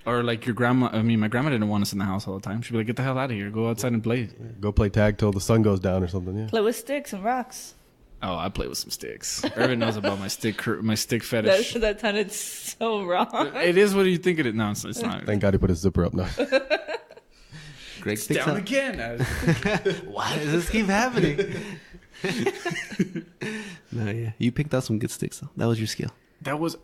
Or like your grandma. I mean, my grandma didn't want us in the house all the time. She'd be like, get the hell out of here. Go outside and play. Go play tag till the sun goes down or something, yeah. Play with sticks and rocks. Oh, I play with some sticks. Ervin knows about my stick fetish. That sounded so wrong. It is what you think it is. No, it's not. Thank God he put his zipper up now. Greg sticks Down up. again. Why does this keep happening? No, yeah. You picked out some good sticks, though. That was your skill. That was...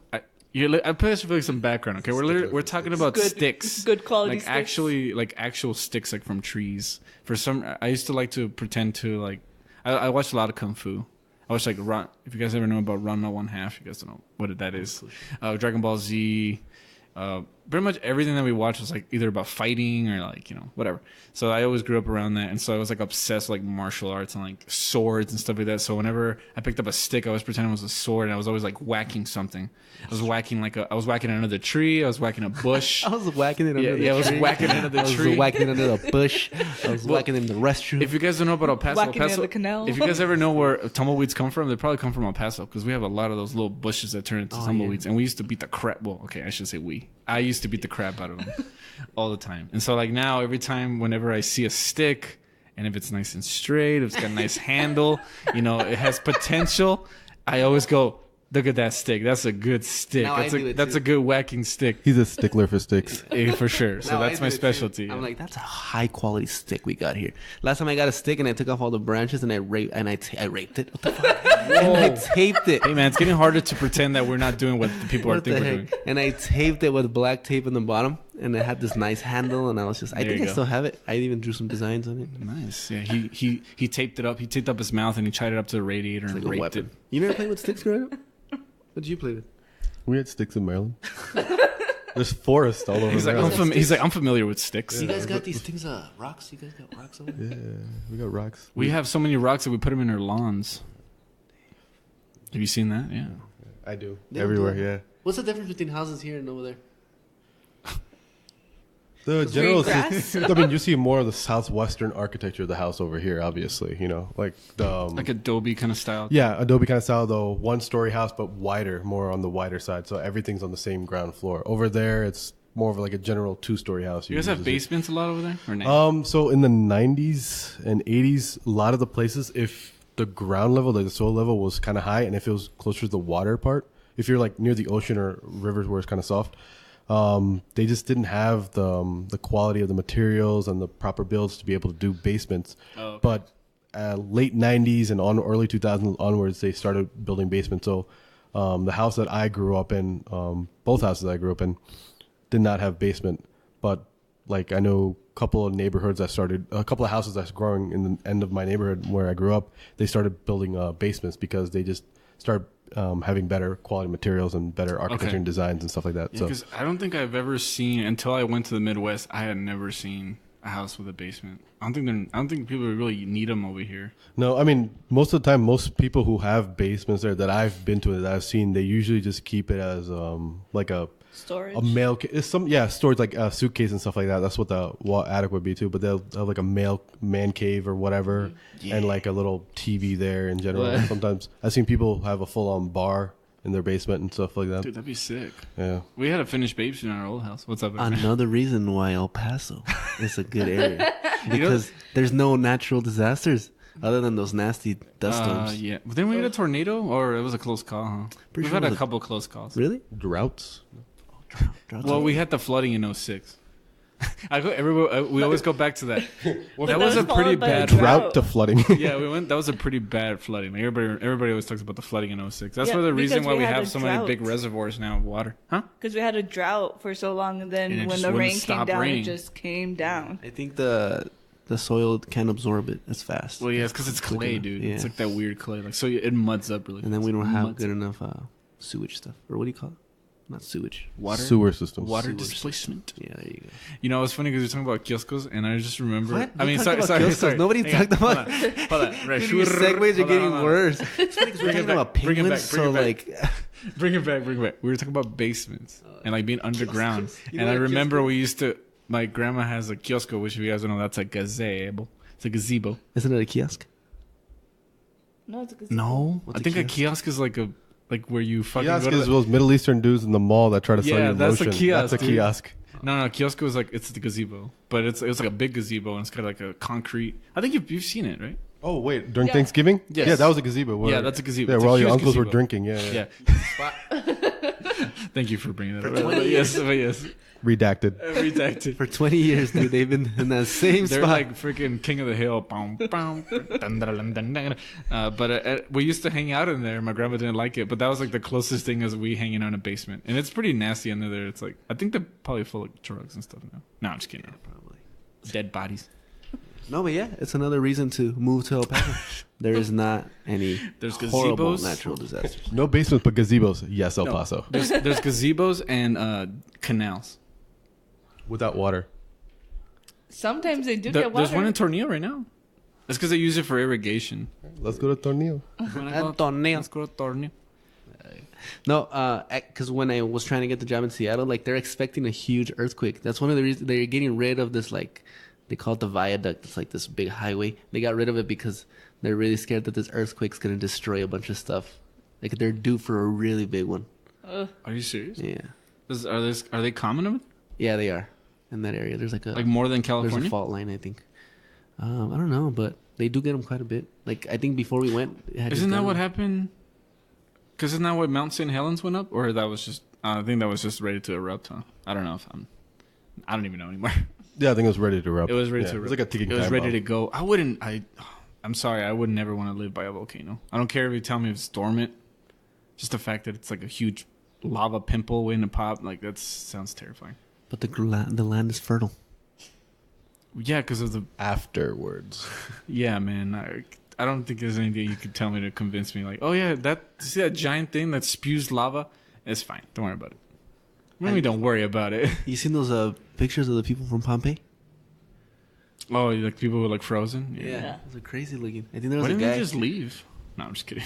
I put us for like some background, okay? We're talking about sticks, good quality like sticks. actual sticks, like from trees. I used to like to pretend to like. I watched a lot of kung fu. I watched like Run. If you guys ever know about Ranma 1/2, you guys don't know what that is. Dragon Ball Z. Pretty much everything that we watched was like either about fighting or like, you know, whatever. So I always grew up around that, and so I was like obsessed with like martial arts and like swords and stuff like that. So whenever I picked up a stick, I was pretending it was a sword, and I was always like whacking something. I was whacking another tree. I was whacking a bush. I was whacking it under the tree. I was whacking it under the tree. I was whacking it under the bush. I was whacking it in the restroom. If you guys don't know about El Paso, Whacking it in the canal. if you guys ever know where tumbleweeds come from, they probably come from El Paso, because we have a lot of those little bushes that turn into tumbleweeds, and we used to beat the crap. Well, okay, I should say we. I used to beat the crap out of them all the time. And so like now, every time, whenever I see a stick, and if it's nice and straight, if it's got a nice handle, you know, it has potential, I always go, look at that stick. That's a good stick. That's a good whacking stick. He's a stickler for sticks. For sure. So that's my specialty. I'm like, that's a high quality stick we got here. Last time I got a stick and I took off all the branches and I raped it. What the fuck? And I taped it. Hey man, it's getting harder to pretend that we're not doing what the people think we're doing. And I taped it with black tape in the bottom, and it had this nice handle, and I was just, I think I still have it. I even drew some designs on it. Nice. Yeah, he taped it up. He taped up his mouth and he tied it up to the radiator and raped it. You never played with sticks growing up? What did you play with? We had sticks in Maryland. There's forest all over. He's like, I'm familiar with sticks. You guys got these things, rocks? You guys got rocks over there? Yeah, we got rocks. We have so many rocks that we put them in our lawns. Have you seen that? Yeah. I do. Everywhere, yeah. What's the difference between houses here and over there? The general, I mean, you see more of the southwestern architecture of the house over here, obviously, you know, like the... like Adobe kind of style. Yeah, Adobe kind of style, though, one-story house, but wider, more on the wider side, so everything's on the same ground floor. Over there, it's more of like a general two-story house. You guys have basements a lot over there? Or no? So in the 90s and 80s, a lot of the places, if the ground level, like the soil level was kind of high, and if it was closer to the water part, if you're like near the ocean or rivers where it's kind of soft, they just didn't have the quality of the materials and the proper builds to be able to do basements. Oh, okay. But late 90s and early 2000s onwards, they started building basements. So the house that I grew up in, both houses I grew up in, did not have basement. But like I know a couple of houses that's growing in the end of my neighborhood where I grew up, they started building basements because they just started having better quality materials and better architecture and designs and stuff like that. So Because I don't think I've ever seen, until I went to the Midwest, I had never seen a house with a basement. I don't think people really need them over here. no, I mean most of the time, most people who have basements there that I've been to, that I've seen, they usually just keep it as like a Storage. it's storage, like a suitcase and stuff like that. That's what the attic would be too. But they'll have like a man cave or whatever, and like a little TV there in general. What? Sometimes I've seen people have a full on bar in their basement and stuff like that. Dude, that'd be sick. Yeah. We had a finished basement in our old house. What's up, man? Another reason why El Paso is a good area because there's no natural disasters other than those nasty dust storms. Yeah. But then we had a tornado, or it was a close call, huh? Pretty We've sure had it a was couple close calls. Really? Droughts. Droughts Well, are- we had the flooding in 06. We always go back to that. But That was a followed pretty by a bad Drought to flooding. Yeah, that was a pretty bad flooding. Like everybody always talks about the flooding in 06. That's Yeah, why the reason because why we we had have a so many drought. big reservoirs now of water. Huh? Because we had a drought for so long, and then And it when just the wouldn't rain came stop down, raining. it just came down. I think the soil can't absorb it as fast. Well, yeah, it's because it's clay, dude. Yeah. It's like that weird clay. Like so, it muds up really. And then fast. we don't have Muds good up. enough sewage stuff. Or what do you call it? Not sewage. water Sewer systems. water Sewer displacement. Yeah, there you go. You know, it's funny because you're talking about kioscos, and I just remember. What? I mean, We sorry, talked about sorry, kioscos. sorry. Nobody Hang on, talked about- Hold on. Right. Dude, your segues are getting worse. It's funny 'cause we're Bring it talking about back, bring it penguins, back, bring so it back. like... Bring it back. We were talking about basements and like being underground. You know And I what a remember kiosco- we used to. My grandma has a kiosco, which if you guys don't know, that's a gazebo. It's a gazebo. Isn't it a kiosk? No, it's a gazebo. No, What's I a think a kiosk? kiosk is like where you fucking Kiosk go to is those Middle Eastern dudes in the mall that try to sell Yeah, you that's a lotion. kiosk, That's a dude. kiosk. No, kiosk is like it's the gazebo, but it was like a big gazebo and it's got like a concrete. I think you've seen it, right? Oh wait, during Yeah. Thanksgiving? Yes. Yeah, that was a gazebo. Where, Yeah, that's a gazebo. Yeah, It's where a all your huge uncles were gazebo. drinking. Yeah. Thank you for bringing that up. 20 But yes, Redacted. redacted. For 20 years, dude, they've been in that same They're spot. like freaking king of the hill. Boom, boom, dun, dun, dun, dun, dun. But we used to hang out in there. My grandma didn't like it, but that was like the closest thing as we hanging out in a basement. And it's pretty nasty under there. It's like I think they're probably full of drugs and stuff now. No, I'm just kidding. Probably. Dead bodies. No, but yeah, it's another reason to move to El Paso. There is not any There's horrible gazebos. natural disasters. No basements, but gazebos. Yes, El No, Paso. There's gazebos and canals. Without water. Sometimes they do get water. There's one in Tornillo right now. That's because they use it for irrigation. Let's go to Tornillo. Tornillo. Let's go to Tornillo. No, because when I was trying to get the job in Seattle, like they're expecting a huge earthquake. That's one of the reasons they're getting rid of this, like they call it the viaduct. It's like this big highway. They got rid of it because they're really scared that this earthquake's gonna destroy a bunch of stuff. Like they're due for a really big one. Ugh. Are you serious? Yeah, Are they common yeah, they are in that area. There's like more than there's California? a fault line, I think. I don't know, but they do get them quite a bit. Like I think before we went, it had Isn't just that gone- what happened? Because isn't that what Mount St. Helens went up, or that was just? I think that was just ready to erupt. Huh? I don't know if I don't even know anymore. Yeah, I think it was ready to erupt. It was ready Yeah, to It was erupt. like a ticking It was time ready bomb. to go. I'm sorry. I would never want to live by a volcano. I don't care if you tell me it's dormant. Just the fact that it's like a huge lava pimple waiting to pop. Like that sounds terrifying. But the land is fertile. Yeah, because of the. Afterwards. Yeah, man. I don't think there's anything you could tell me to convince me. Like, oh yeah, see that giant thing that spews lava? It's fine. Don't worry about it. Really, don't worry about it. You seen those pictures of the people from Pompeii? Oh, like people were like frozen. Yeah. Those are crazy looking. I think there Why was a didn't guy. they just leave? No, I'm just kidding.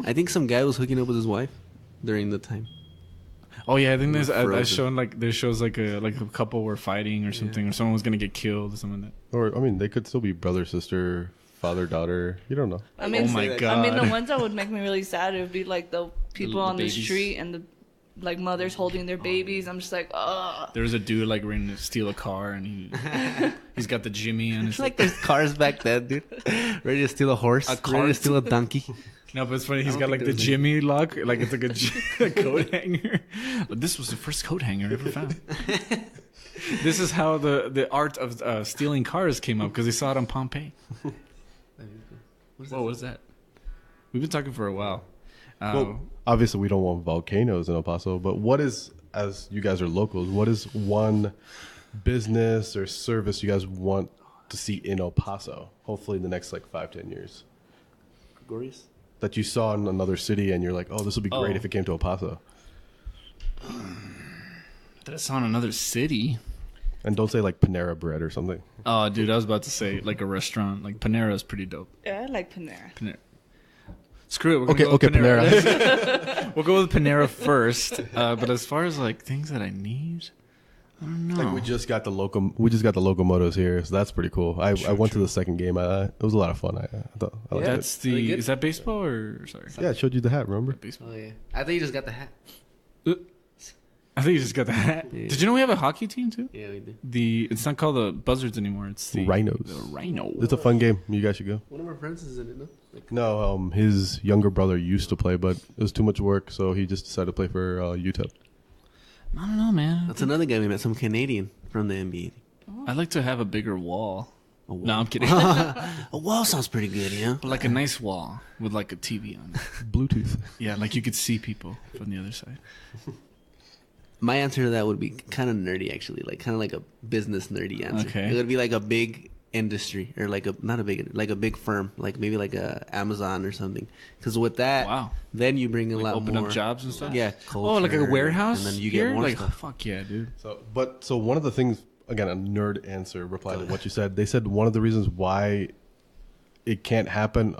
I think some guy was hooking up with his wife during the time. Oh yeah, I think there's I Frozen. shown like there shows like a couple were fighting or something, or someone was gonna get killed or something like that. Or, I mean, they could still be brother, sister, father, daughter. You don't know. I mean, Oh my God. I mean, the ones that would make me really sad it would be like the people The on the babies. street and the like mothers holding their babies. I'm just like, ugh. There was a dude like ready to steal a car, and he's got the Jimmy on his. It's like there's cars back then, dude. Ready to steal a horse. A Ready to cart. steal a donkey. No, but it's funny. He's I got don't like the think there's Jimmy lock, like it's like a coat hanger. But this was the first coat hanger ever found. This is how the art of stealing cars came up because they saw it on Pompeii. What was that? We've been talking for a while. Well, obviously, we don't want volcanoes in El Paso, but what is, as you guys are locals, what is one business or service you guys want to see in El Paso? Hopefully, in the next like 5-10 years. Gregorius? that you saw in another city and you're like, oh, this would be great if it came to El Paso? That I saw in another city. And don't say like Panera Bread or something. Oh, dude, I was about to say like a restaurant. Like Panera is pretty dope. Yeah, I like Panera. Panera. Screw it. We're Okay, gonna go with Panera. We'll go with Panera first. But as far as like things that I need, I don't know. Like we just got the locomotives here, so that's pretty cool. I went to the second game. It was a lot of fun. I thought I liked That's it. the. Really good. Is that baseball or sorry? Yeah, I showed you the hat. Remember? Baseball. Oh yeah, I thought you just got the hat. I think you just got the hat. Yeah. Did you know we have a hockey team too? Yeah, we did. It's not called the Buzzards anymore. It's the Rhinos. The Rhino. It's a fun game. You guys should go. One of our friends is in it, no? Like, No, his younger brother used to play, but it was too much work, so he just decided to play for UTEP. I don't know, man. that's another guy we met, some Canadian from the NBA. I'd like to have a bigger wall. A wall. No, I'm kidding. A wall sounds pretty good, yeah. But like a nice wall with like a TV on it. Bluetooth. Yeah, like you could see people from the other side. My answer to that would be kind of nerdy, actually, like kind of like a business nerdy answer. Okay. It would be like a big industry or like a big firm, like maybe like a Amazon or something. Because with that, Wow. then you bring a Like lot open more up jobs and stuff. Yeah. Oh, like a culture, warehouse. and then you here? get more like, stuff. fuck yeah, dude. So one of the things, again, a nerd answer reply to what you said. They said one of the reasons why it can't happen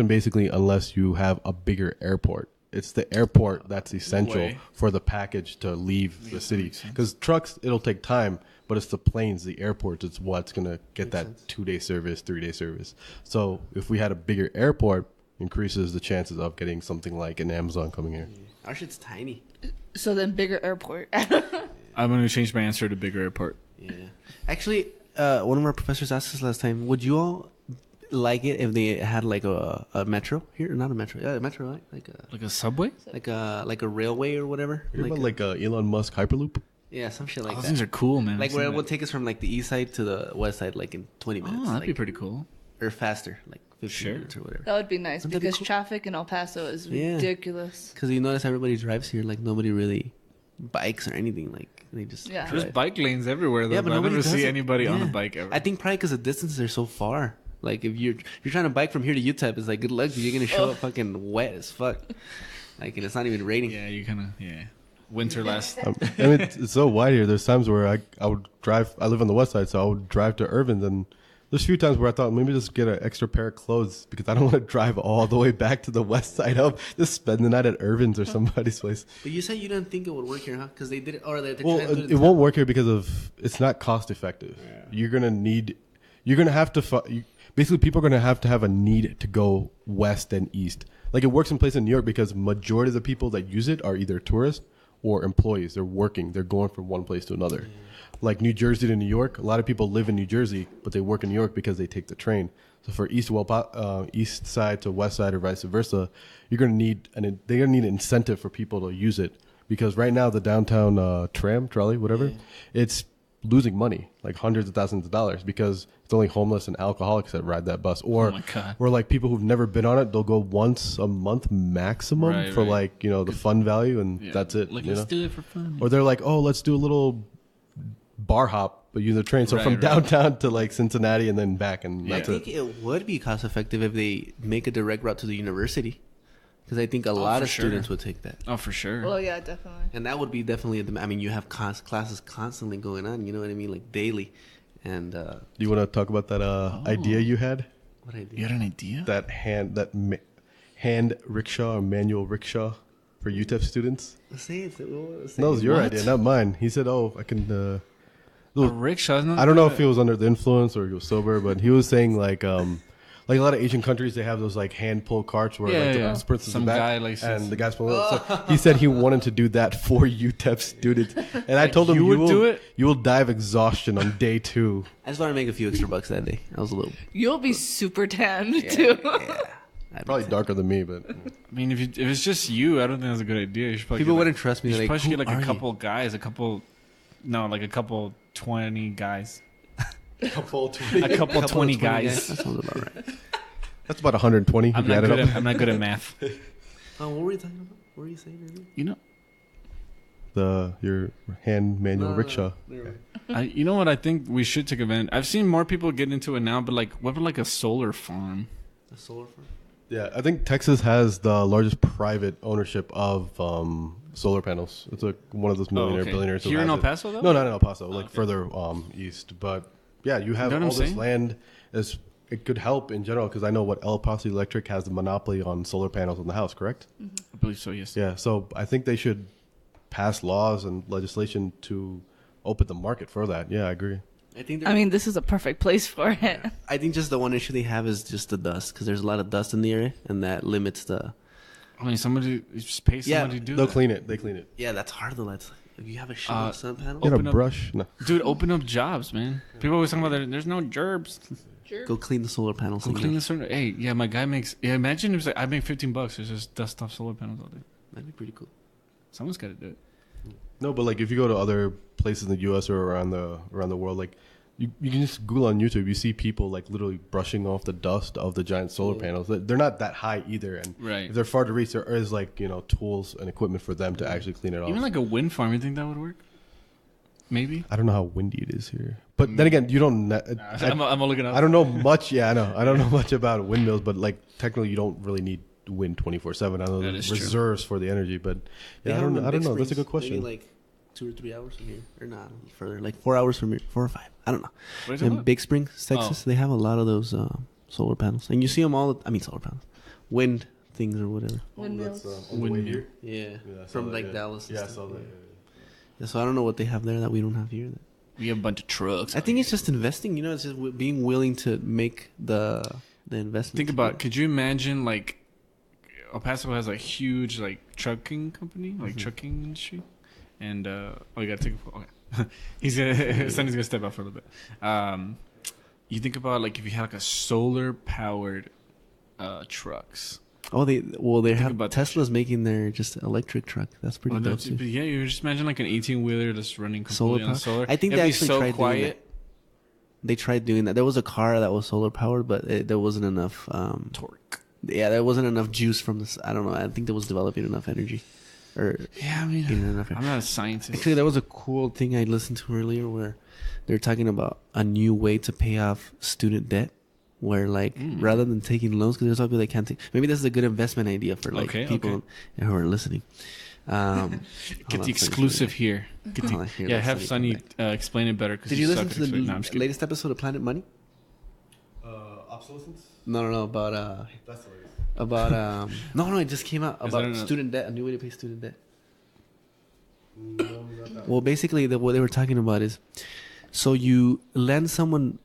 basically unless you have a bigger airport. It's the airport that's essential way. for the package to leave the city. Because trucks, it'll take time, but it's the planes, the airports, it's what's going to get that 2-day service, 3-day service. So if we had a bigger airport, increases the chances of getting something like an Amazon coming here. Our shit's tiny. So then bigger airport. I'm going to change my answer to bigger airport. Yeah. Actually, one of our professors asked us last time, would you all like it if they had like a metro here? Not a metro. Yeah, a metro, right? Like a subway? Like a railway or whatever. Hear about like Elon Musk Hyperloop? Yeah, some shit Oh, like those that. things are cool, man. Like I've where seen it will that. take us from like the east side to the west side like in 20 minutes. Oh, that'd like, be pretty cool. or faster, like 15 Sure. minutes or whatever. That would be nice Wouldn't that be because cool? traffic in El Paso is Yeah. ridiculous. Because you notice everybody drives here, like nobody really bikes or anything. Like they just Yeah. There's drive. bike lanes everywhere, though. Yeah, but but I nobody never does see it. anybody on a Yeah. bike ever. I think probably because the distances are so far. Like if you're trying to bike from here to UTEP, it's like good luck, dude. You're gonna show up fucking wet as fuck. Like and it's not even raining. yeah, you kind of, Winter last. I mean, it's so wide here. There's times where I would drive. I live on the west side, so I would drive to Irvin's, and there's a few times where I thought maybe just get an extra pair of clothes because I don't want to drive all the way back to the west side of just spend the night at Irvin's or somebody's place. But you said you didn't think it would work here, huh? Because they did it, or they're Well, trying to do it won't work here because of it's not cost effective. You're gonna have to. Basically, people are gonna have to have a need to go west and east. Like it works in place in New York because majority of the people that use it are either tourists or employees. They're working. They're going from one place to another. Like New Jersey to New York, a lot of people live in New Jersey, but they work in New York because they take the train. So for east side to west side or vice versa, they're gonna need an incentive for people to use it because right now the downtown tram, trolley, whatever, it's losing money, like hundreds of thousands of dollars because it's only homeless and alcoholics that ride that bus. Or, Oh my God. or like people who've never been on it, they'll go once a month maximum Right, for right. like, the fun value and that's it. Like, you let's know? do it for fun. Or they're like, oh, let's do a little bar hop, but use the train. So Right, from right. downtown to like Cincinnati and then back, and Yeah. that's I it. think it would be cost effective if they make a direct route to the university, because I think a lot for of sure. students would take that, Oh, for sure. Well, yeah, definitely. and that would be definitely. I mean, you have classes constantly going on. You know what I mean, like daily. And Do you want to talk about that idea you had? what I did. You had an idea? That hand rickshaw or manual rickshaw for UTEP students? Say it. Say That was your What? idea, not mine. He said, "Oh, I can." A rickshaw? I don't know if he was under the influence or he was sober, but he was saying like a lot of Asian countries, they have those like hand pull carts where like Yeah, the person's Some in the back guy, like, and the guy's pulling. It. So he said he wanted to do that for UTEP students, and I told him you would will do it? You will die of exhaustion on day 2. I just want to make a few extra bucks that day. I was a little. You'll be super tanned too. Probably darker than me, but I mean, if it's just you, I don't think that's a good idea. You should probably People get, wouldn't trust me. You should They're like, probably who get like are a you? couple guys, a couple 20 guys. a couple A couple 20 guys. That sounds about right. That's about 120. I'm if you not add good it up. at, I'm not good at math. Oh, what were you talking about? What were you saying? Earlier? You know, Your hand manual rickshaw. you know what? I think we should take advantage. I've seen more people get into it now, but like, what about like a solar farm? A solar farm? Yeah, I think Texas has the largest private ownership of solar panels. It's like one of those billionaires. Who Here in has El it. Paso, though? No, not in El Paso, like further east. But yeah, you have You know what all I'm this saying? land. It could help in general because I know what El Paso Electric has the monopoly on solar panels in the house, correct? I believe so. Yes. Yeah, so I think they should pass laws and legislation to open the market for that. Yeah, I agree. I mean, this is a perfect place for it. I think just the one issue they have is just the dust, because there's a lot of dust in the area, and that limits the. I mean, somebody just pay somebody to do They'll that. clean it. They clean it. Yeah, that's hard though. That's if you have a shovel sun panel. Get a Open up- brush. No. Dude, open up jobs, man. People always talking about there's no gerbs. Go clean the solar panels. Go and clean get- the solar. Hey, yeah, my guy makes. Yeah, imagine it was like I make $15. There's just dust off solar panels all day. That'd be pretty cool. Someone's got to do it. No, but like if you go to other places in the U.S. or around the world, like you can just Google on YouTube. You see people like literally brushing off the dust of the giant solar panels. They're not that high either, and Right. if they're far to reach, there is like tools and equipment for them to actually clean it off. Even like a wind farm, you think that would work? Maybe. I don't know how windy it is here, but then again, you don't. I'm looking up. I don't know much. Yeah, I know. I don't know much about windmills, but like technically, you don't really need wind 24/7. I know That there's is true. reserves for the energy, but They yeah, I have don't them know. in I don't Big know. That's a Springs, good question. Maybe like 2 or 3 hours from here, or not further, like 4 hours from here, 4 or 5. I don't know. What are you talking In about? Big Springs, Texas, they have a lot of those solar panels, and you see them all. I mean, solar panels, wind things or whatever. Windmills. On the way Windmill. here. Yeah, Yeah, I saw from that, like yeah. Dallas. and Yeah, I stuff. saw that. Yeah, so I don't know what they have there that we don't have here. We have a bunch of trucks. I think it's just investing. It's just being willing to make the investment. Think about. Could you imagine like El Paso has a huge like trucking company, like trucking industry, and you gotta take a photo. Okay. He's gonna Sunny's gonna step out for a little bit. You think about like if you had like a solar powered trucks. Oh, they have about that Tesla's making their just electric truck. That's pretty dope too. But yeah, you just imagine like an 18-wheeler that's running completely on power. solar. I think It'd they be actually so tried quiet. doing that. They tried doing that. There was a car that was solar powered, but there wasn't enough Torque. Yeah, there wasn't enough juice from this. I don't know. I don't think there was developing enough energy, or Yeah, I mean, getting enough. I'm not a scientist. Actually, there was a cool thing I listened to earlier where they're talking about a new way to pay off student debt. Where rather than taking loans, because there's some people that can't take. Maybe this is a good investment idea for people who are listening. Get the exclusive here. Have Sunny explain it better. Did you listen to the latest episode of Planet Money? Obsolescence. No, about That's the latest. about no, it just came out Is that about in a- student debt, a new way to pay student debt. No, not that Well, basically, what they were talking about is, so you lend someone,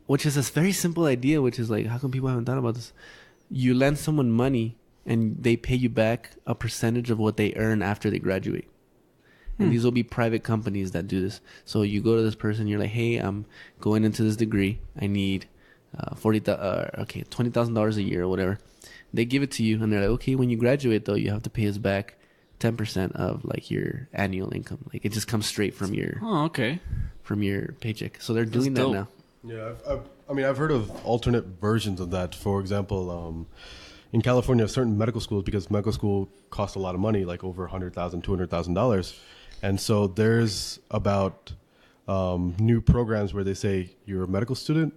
which is a very simple idea, which is like, how come people haven't thought about this? You lend someone money, and they pay you back a percentage of what they earn after they graduate. And these will be private companies that do this. So you go to this person, you're like, hey, I'm going into this degree. I need $20,000 a year or whatever. They give it to you, and they're like, okay, when you graduate, though, you have to pay us back 10% of like your annual income. Like it just comes straight from your paycheck. So they're doing that dope. now. Yeah, I've heard of alternate versions of that. For example, in California, certain medical schools, because medical school costs a lot of money, like over $100,000, $200,000, and so there's about new programs where they say you're a medical student.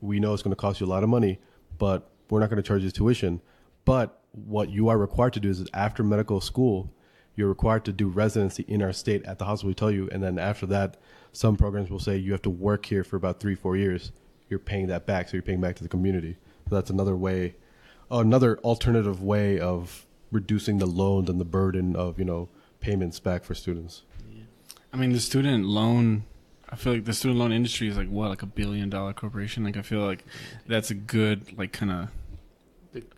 We know it's going to cost you a lot of money, but we're not going to charge you tuition. But what you are required to do is after medical school, you're required to do residency in our state at the hospital we tell you. And then after that, some programs will say you have to work here for about 3-4 years. You're paying that back. So you're paying back to the community. So that's another way, another alternative way of reducing the loans and the burden of, payments back for students. I mean, the student loan, I feel like the student loan industry is like $1 billion corporation. Like I feel like that's a good kind of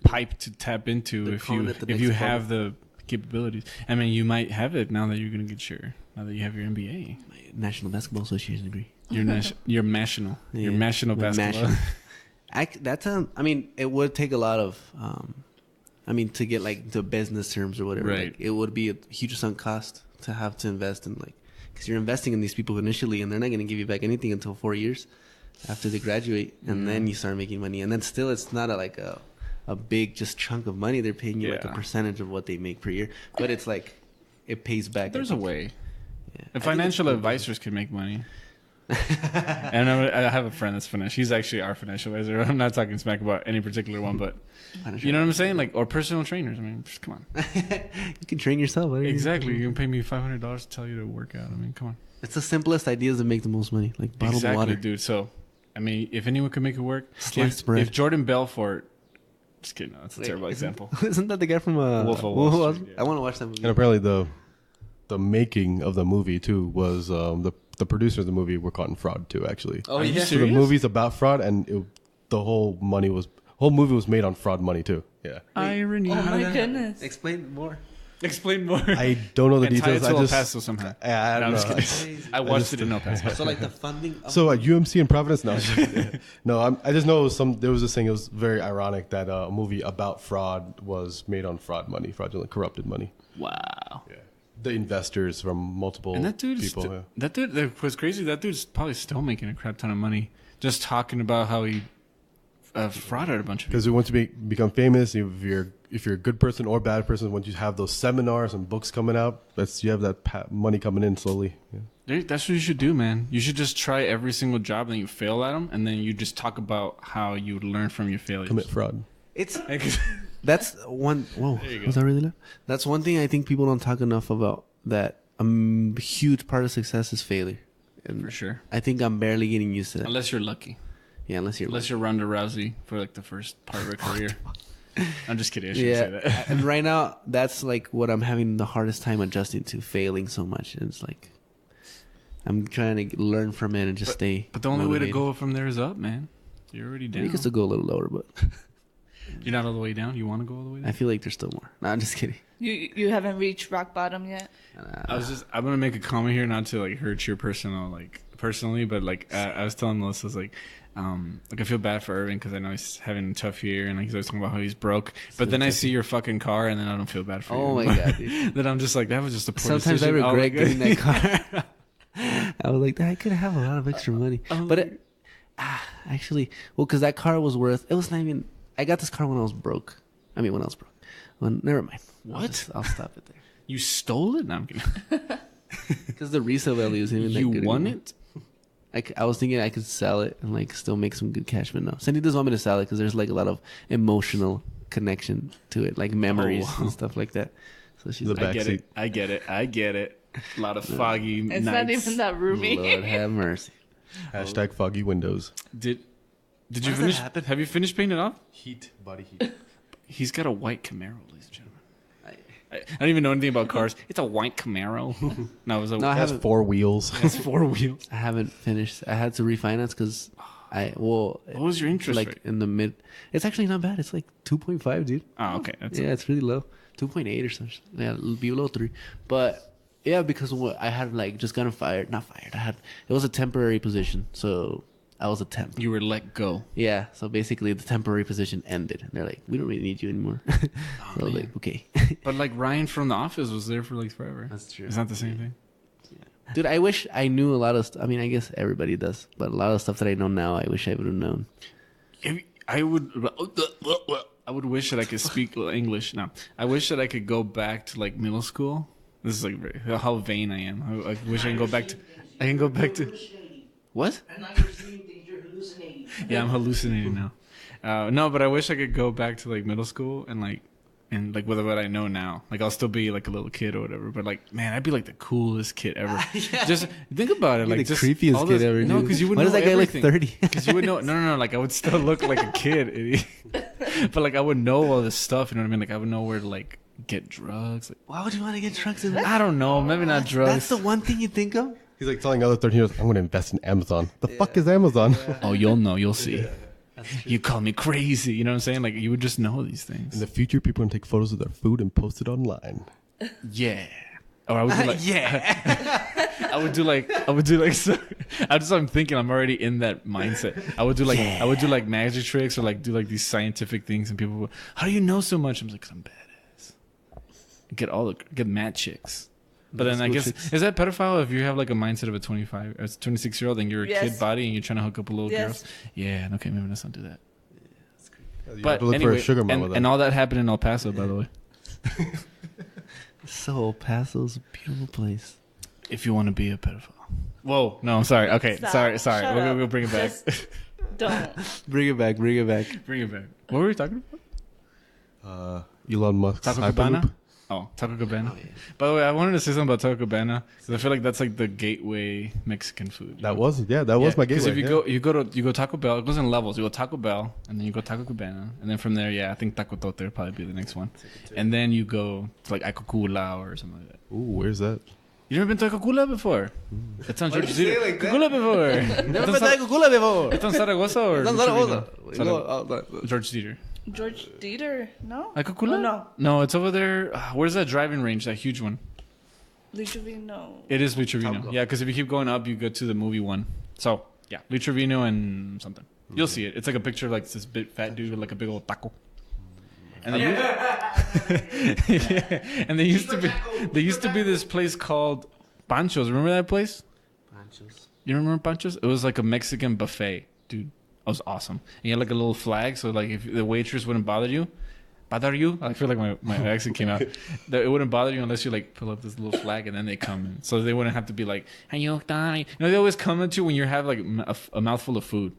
pipe to tap into if you have the capabilities. I mean, you might have it now that you're gonna get now that you have your MBA, National Basketball Association degree. Your national basketball. That's it would take a lot of to get like the business terms or whatever. Right. Like, it would be a huge sunk cost to have to invest in because you're investing in these people initially, and they're not going to give you back anything until 4 years after they graduate, and then you start making money, and then still it's not a big just chunk of money. They're paying you like a percentage of what they make per year, but it's like it pays back. There's a way. Yeah. And financial advisors can make money. And I have a friend that's financial. He's actually our financial advisor. I'm not talking smack about any particular one, but you know what I'm saying? Like, or personal trainers. I mean, just come on. You can train yourself. Exactly. You can pay me $500 to tell you to work out. I mean, come on. It's the simplest ideas that make the most money, like bottled water. Dude. So, I mean, if anyone could make it work, Sliced bread. if Jordan Belfort, just kidding, no, that's a terrible example. Isn't that the guy from Wolf of Wall Street, I want to watch that movie. And apparently the making of the movie too was the producers of the movie were caught in fraud too. Actually, Oh, Are you yeah. so the serious? movie's about fraud, and the whole movie was made on fraud money too. Yeah, Irony. Oh my goodness. Explain more. Explain more. I don't know the And tie it details. to I El just Paso somehow. I don't No, know. I'm just kidding. I watched it in El Paso. So like the funding. So at UMC in Providence, I just know there was this thing. It was very ironic that a movie about fraud was made on fraud money, fraudulent, corrupted money. Wow. Yeah, the investors from multiple And that dude, people. that was crazy. That dude's probably still making a crap ton of money just talking about how he frauded a bunch of people. Because we want to become famous. If you're a good person or bad person, once you have those seminars and books coming out, you have that money coming in slowly. Yeah. That's what you should do, man. You should just try every single job and then you fail at them, and then you just talk about how you learn from your failures. Commit fraud. It's that's one. Whoa, was that really loud? That's one thing I think people don't talk enough about. That a huge part of success is failure. And For sure. I think I'm barely getting used to that. Unless you're lucky. Yeah, unless you're Ronda Rousey for like the first part of her career. I'm just kidding. I shouldn't say that. And right now, that's like what I'm having the hardest time adjusting to, failing so much. And it's like I'm trying to learn from it and just stay. But the only way to motivated. go from there is up, man. You're already down. You can still go a little lower, but You're not all the way down. You want to go all the way down? I feel like there's still more. No, I'm just kidding. You haven't reached rock bottom yet? I'm gonna make a comment here, not to like hurt your personally, but like I was telling Melissa, I was like I feel bad for Ervin because I know he's having a tough year and like he's always talking about how he's broke. But then I see your fucking car and then I don't feel bad for you. Oh my god, dude. Then I'm just like, that was just a poor Sometimes I decision. regret getting that car. I was like, I could have a lot of extra money. But actually, well, because that car was worth, it was not even, I got this car when I was broke. Never mind. What? I'll stop it there. You stole it? No, I'm kidding. Because the resale value is even that You good won anymore. it? I was thinking I could sell it and like still make some good cash, but no. Sandy doesn't want me to sell it because there's like a lot of emotional connection to it, like memories and stuff like that. So she's The like, back. I get it. A lot of foggy It's nights. not even that roomy. Lord have mercy. Hashtag foggy windows. Did you does that finish? happen? Have you finished painting it off? Heat, body heat. He's got a white Camaro, ladies and gentlemen. I don't even know anything about cars. It's a white Camaro. No, it was a. No, I It has haven't. 4 wheels. It's 4 wheels. I haven't finished. I had to refinance because What was your interest like rate? in the mid. It's actually not bad. It's like 2.5, dude. Oh, okay. That's Yeah, it's really low. 2.8 or something. Yeah, it'll be below 3. But yeah, because I had like just gotten fired. Not fired. It was a temporary position, so I was a temp. You were let go. Yeah, so basically the temporary position ended. And they're like, we don't really need you anymore. So I was like, okay. But like Ryan from The Office was there for like forever. That's true. It's not the same thing. Dude, I wish I knew a lot of stuff. I mean, I guess everybody does. But a lot of stuff that I know now, I wish I would have known. I would wish that I could speak English. No, I wish that I could go back to like middle school. This is like how vain I am. I wish I can go back to. I can go back to. What? And now you're seeing things, you're hallucinating. Yeah, I'm hallucinating now. No, but I wish I could go back to like middle school and like with what I know now. Like I'll still be like a little kid or whatever. But like, man, I'd be like the coolest kid ever. Just think about it. You're Like the just creepiest all kid this- ever. No, dude. because you would Why know does that guy everything. look 30? Because you would know. No. Like I would still look like a kid. But like I would know all this stuff. You know what I mean? Like I would know where to like get drugs. Like, Why would you want to get drugs in I don't know. Maybe not drugs. That's the one thing you think of? He's like telling other 13-year-olds, I'm going to invest in Amazon. The fuck is Amazon? Oh, you'll know. You'll see. You call me crazy. You know what I'm saying? Like you would just know these things. In the future, people are going to take photos of their food and post it online. Yeah. Or I would do like I would do like so, I'm thinking I'm already in that mindset. I would do like magic tricks or like do like these scientific things and people would, how do you know so much? I'm like, 'cause I'm badass. Get mad chicks. But then I School guess chicks. is that pedophile if you have like a mindset of a 26-year-old and you're a Yes. kid body and you're trying to hook up with little Yes. girls? Yeah, okay, maybe let's not do that. You But have to look anyway, for a sugar mama and then. all that happened in El Paso, by the way. So El Paso's a beautiful place. If you want to be a pedophile. Whoa, no, I'm sorry. Okay, Stop. sorry. Shut We'll up. bring it back. Just don't. Bring it back. Bring it back. What were we talking about? Elon Musk. Taco Cabana? Oh, Taco Cabana. Oh, yeah. By the way, I wanted to say something about Taco Cabana because I feel like that's like the gateway Mexican food. That was my gateway. Because if yeah. you go Taco Bell, it goes in levels. You go Taco Bell, and then you go Taco Cabana, and then from there, I think Taco Tote will probably be the next one, and then you go to like Acocula or something like that. Ooh, where's that? You never been to Acocula before? It's on George Street. like that? Acocula before. Never been to Coca-Cola before. It's on Zaragoza or It's on Richardino? Zaragoza. George Theater. George Dieter, no? Acocula? Oh, no. No, it's over there. Where's that driving range? That huge one. Luchevino. It is Luchevino. Yeah, because if you keep going up, you go to the movie one. So, yeah, Luchevino and something. You'll see it. It's like a picture of like this big fat dude with like a big old taco. And then yeah. And there used to be this place called Pancho's. Remember that place? You remember Pancho's? It was like a Mexican buffet, dude. It was awesome. And you had like a little flag, so like if the waitress wouldn't bother you. I feel like my accent came out. That it wouldn't bother you unless you like pull up this little flag and then they come in. So they wouldn't have to be like, "Hey, you know, they always come at you when you have like a mouthful of food.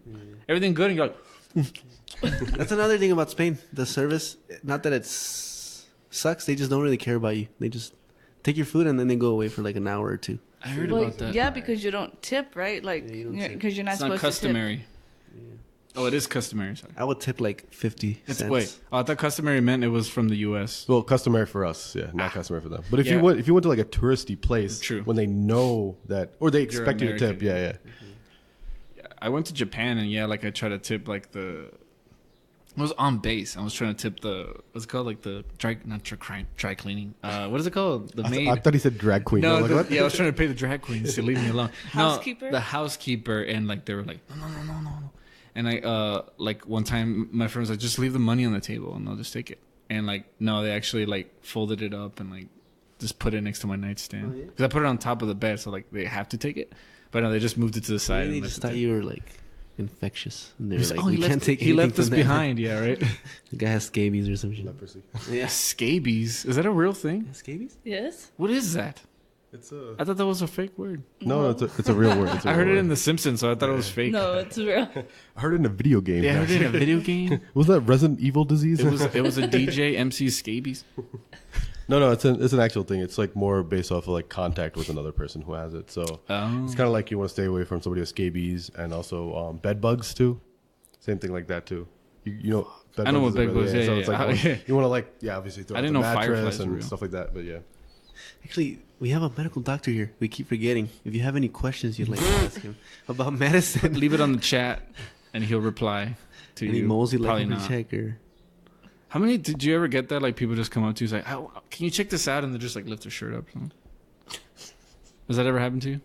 Everything good, and you're like, That's another thing about Spain. The service, not that it sucks. They just don't really care about you. They just take your food and then they go away for like an hour or two. I heard Well, about that. yeah, because you don't tip, right? Like, Yeah, you don't tip. because you're not It's not supposed customary. Oh, it is customary. Sorry. I would tip like 50 It's cents. wait. Oh, I thought customary meant it was from the U.S. Well, customary for us, yeah, not customary for them. But if Yeah. you went to like a touristy place, True. when they know that, or they expect you to tip, American. yeah. I went to Japan and like I tried to tip like the. It was on base. I was trying to tip what's it called, like the dry cleaning. What is it called? The maid. I thought he said drag queen. No, I'm like, what? yeah, I was trying to pay the drag queens to leave me alone. Housekeeper? No, the housekeeper, and like they were like, no. And I like one time my friend was like, just leave the money on the table and I'll just take it. And like no, they actually like folded it up and like just put it next to my nightstand because I put it on top of the bed, so like they have to take it. But no, they just moved it to the side. Maybe and they just left thought it you were like infectious. And they were there. like, Oh, we can't take he anything left us from that. behind. Yeah, right. The guy has scabies or some shit. Leprosy. Yeah. Scabies. Is that a real thing? Scabies? Yes. What is that? It's a I thought that was a fake word. no, it's a real word. It's a I real heard it word. in The Simpsons, so I thought it was fake. No, it's real. I heard it in a video game. Yeah, I heard it in a video game. Was that Resident Evil disease? It was a DJ MC scabies. No, it's an actual thing. It's like more based off of like contact with another person who has it. So it's kind of like you want to stay away from somebody with scabies and also bed bugs too. Same thing like that too. You know, bed I know bugs what is bed bugs. really- Yeah, so yeah, it's like yeah. you want to like obviously throw I out didn't the know mattress fireflies were and real. stuff like that. But yeah, Actually, we have a medical doctor here. We keep forgetting. If you have any questions you'd like to ask him about medicine, Leave it on the chat, and he'll reply to any you. moles you'd Probably like him to not. check, or How many did you ever get that? Like people just come up to you, and say, "Can you check this out?" And they just like lift their shirt up. Has that ever happened to you?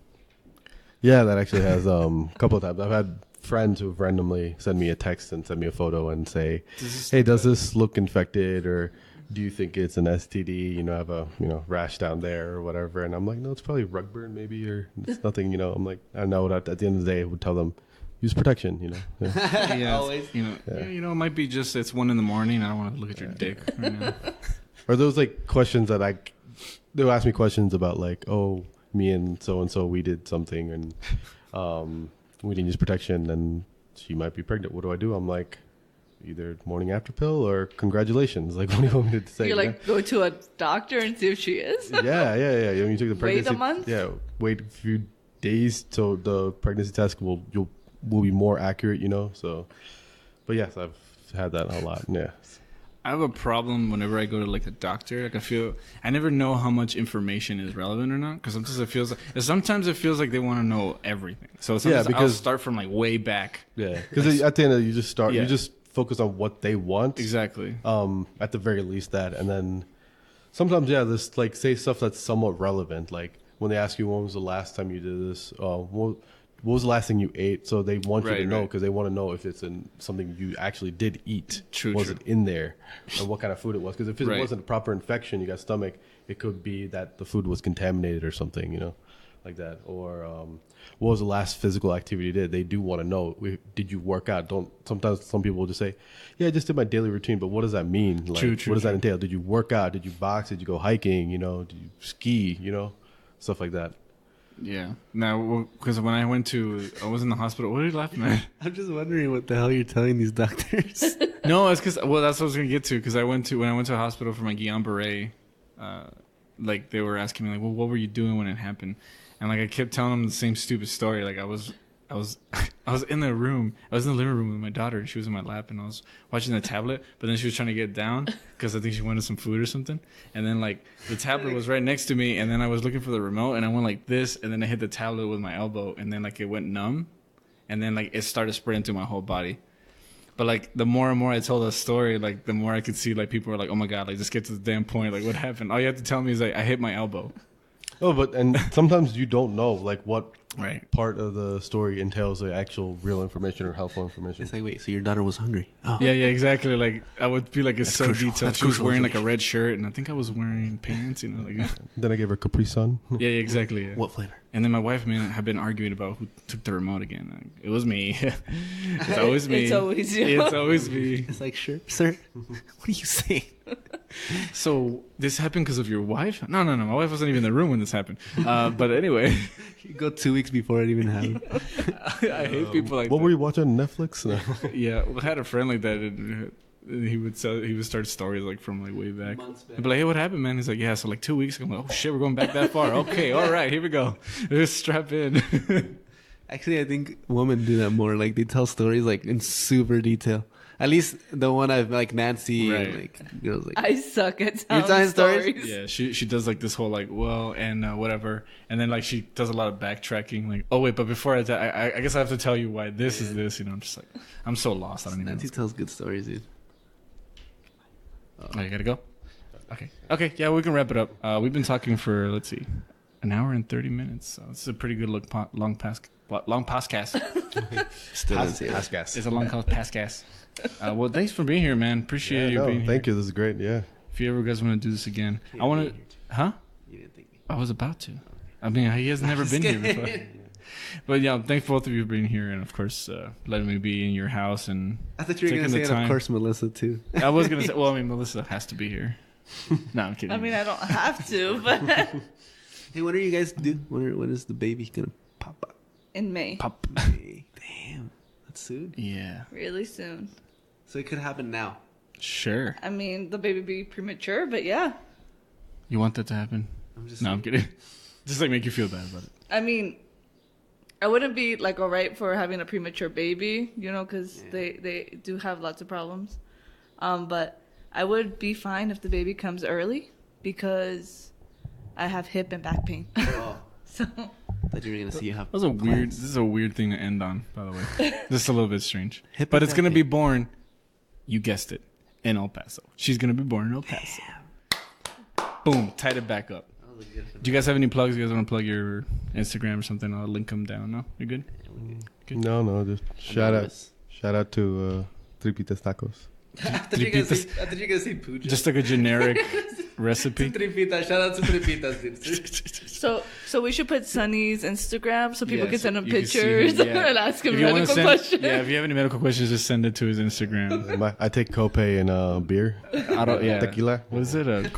yeah, that actually has a couple of times. I've had friends who've randomly send me a text and send me a photo and say, "Hey, does this look infected or?" Do you think it's an STD? You know, I have a rash down there or whatever, and I'm like, no, it's probably rug burn maybe, or it's nothing. I'm like, I know. At the end of the day, I would tell them, use protection. Yeah. Yeah, Always. It might be just it's 1 a.m. I don't want to look at your dick right now. Or those like questions that they'll ask me questions about like, oh, me and so we did something and we didn't use protection and she might be pregnant. What do I do? I'm like, either morning after pill or congratulations. Like, what do you want me to say? You like go to a doctor and see if she is. Yeah. When you take the Wait pregnancy, a month? Yeah, wait a few days so the pregnancy test will be more accurate. So, but yes, I've had that a lot. Yeah. I have a problem whenever I go to like a doctor. Like I never know how much information is relevant or not because sometimes it feels like they want to know everything. So sometimes I'll start from like way back. Yeah, because at the end of it, you just start. Yeah. You just focus on what they want. Exactly. At the very least, that, and then sometimes, there's like say stuff that's somewhat relevant. Like when they ask you when was the last time you did this, what was the last thing you ate? So they want you to know because they want to know if it's something you actually did eat. Was it in there, and what kind of food it was? Because if it wasn't a proper infection, you got stomach, it could be that the food was contaminated or something. Like that, or what was the last physical activity you did? They do want to know. Did you work out? Sometimes some people will just say, "Yeah, I just did my daily routine." But what does that mean? Like, what does that entail? Did you work out? Did you box? Did you go hiking? Did you ski? Stuff like that. Yeah. Now, because when I was in the hospital. What are you laughing at? I'm just wondering what the hell you're telling these doctors. No, it's because, well, that's what I was going to get to. Because when I went to a hospital for my Guillain-Barré, like, they were asking me, like, well, what were you doing when it happened? And, like, I kept telling them the same stupid story. Like, I was in the room. I was in the living room with my daughter, and she was in my lap, and I was watching the tablet. But then she was trying to get down because I think she wanted some food or something. And then like the tablet was right next to me, and then I was looking for the remote, and I went like this, and then I hit the tablet with my elbow, and then like it went numb, and then like it started spreading through my whole body. But like the more and more I told the story, like the more I could see like people were like, "Oh my god, like just get to the damn point. Like what happened?" All you have to tell me is like I hit my elbow. Oh, and sometimes you don't know like what Right. part of the story entails the actual real information or helpful information. It's like, wait, so your daughter was hungry? Oh, Yeah, exactly. Like I would be like, it's That's so crucial. detailed. That's She was crucial wearing like a red shirt, and I think I was wearing pants. You know, like Then I gave her Capri Sun. yeah, exactly. Yeah. What flavor? And then my wife and I have been arguing about who took the remote again. Like, it was me. It's always me. It's always you. It's always me. It's like, sure, sir. What are you saying? So this happened because of your wife? No. My wife wasn't even in the room when this happened. But anyway, You go 2 weeks before it even happened. I hate people like What that. were you watching on Netflix? No. Yeah, well, I had a friend like that. And he would start stories like from like way back. Months back. I'd be like, hey, what happened, man? He's like, yeah, so like 2 weeks ago. I'm like, oh shit, we're going back that far. Okay, all right, here we go. Just strap in. Actually, I think women do that more. Like, they tell stories, like, in super detail. At least the one I've, like, Nancy, Right. and, like, girls, like, I suck at You're telling telling stories? stories. Yeah, she does like this whole like and whatever, and then like she does a lot of backtracking. Like, oh wait, but before I guess I have to tell you why this is this. You know, I'm just like I'm so lost. I don't even. Nancy know. tells good stories, dude. Oh, you gotta go. Okay, yeah, we can wrap it up. We've been talking for let's see, an hour and 30 minutes. So it's a pretty good long podcast. Still Pass is, yeah. gas. It's a long podcast. Well, thanks for being here, man. Appreciate you being here. Thank you. This is great. Yeah. If you ever guys want to do this again, I want to. Huh? You didn't think me. I was about to. I mean, he has never been here before. But yeah, thanks both of you for being here, and of course, letting me be in your house. And I thought you were going to taking say the it, of time. course, Melissa, too. I was gonna say, well, I mean, Melissa has to be here. No, I'm kidding. I mean, I don't have to, but Hey, what are you guys do? When is the baby going to pop up? in May, pop. Hey, damn. That's soon. Yeah, really soon. So it could happen now. sure. I mean, the baby be premature, but yeah. You want that to happen? I'm just No, I'm kidding. Just like make you feel bad about it. I mean, I wouldn't be like alright for having a premature baby, you know, because they do have lots of problems. But I would be fine if the baby comes early because I have hip and back pain. Oh, So thought you were going to see you have That was a weird. This is a weird thing to end on, by the way. Just a little bit strange. Hip But and it's gonna back be born. You guessed it, in El Paso. She's gonna be born in El Paso. Boom, tied it back up. Do you guys have any plugs? You guys want to plug your Instagram or something? I'll link them down. No, you're good. Good. No. Just shout out to Tripitas Tacos. I thought you were going to say Puja. Just like a generic recipe. Tripitas. Shout out to Tripitas, dude. so we should put Sunny's Instagram so people Yeah, can so send him you can see pictures him, yeah. and ask him If you wanna medical send- questions. Yeah, if you have any medical questions, just send it to his Instagram. I take copay and beer. Yeah. Tequila. What is it?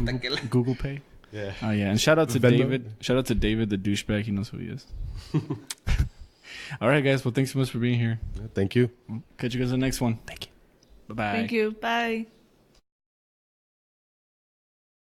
Google Pay? Yeah. Oh yeah, and shout out to Venmo. David. Shout out to David, the douchebag. He knows who he is. All right, guys. Well, thanks so much for being here. Thank you. Catch you guys in the next one. Thank you. Bye bye. Thank you. Bye.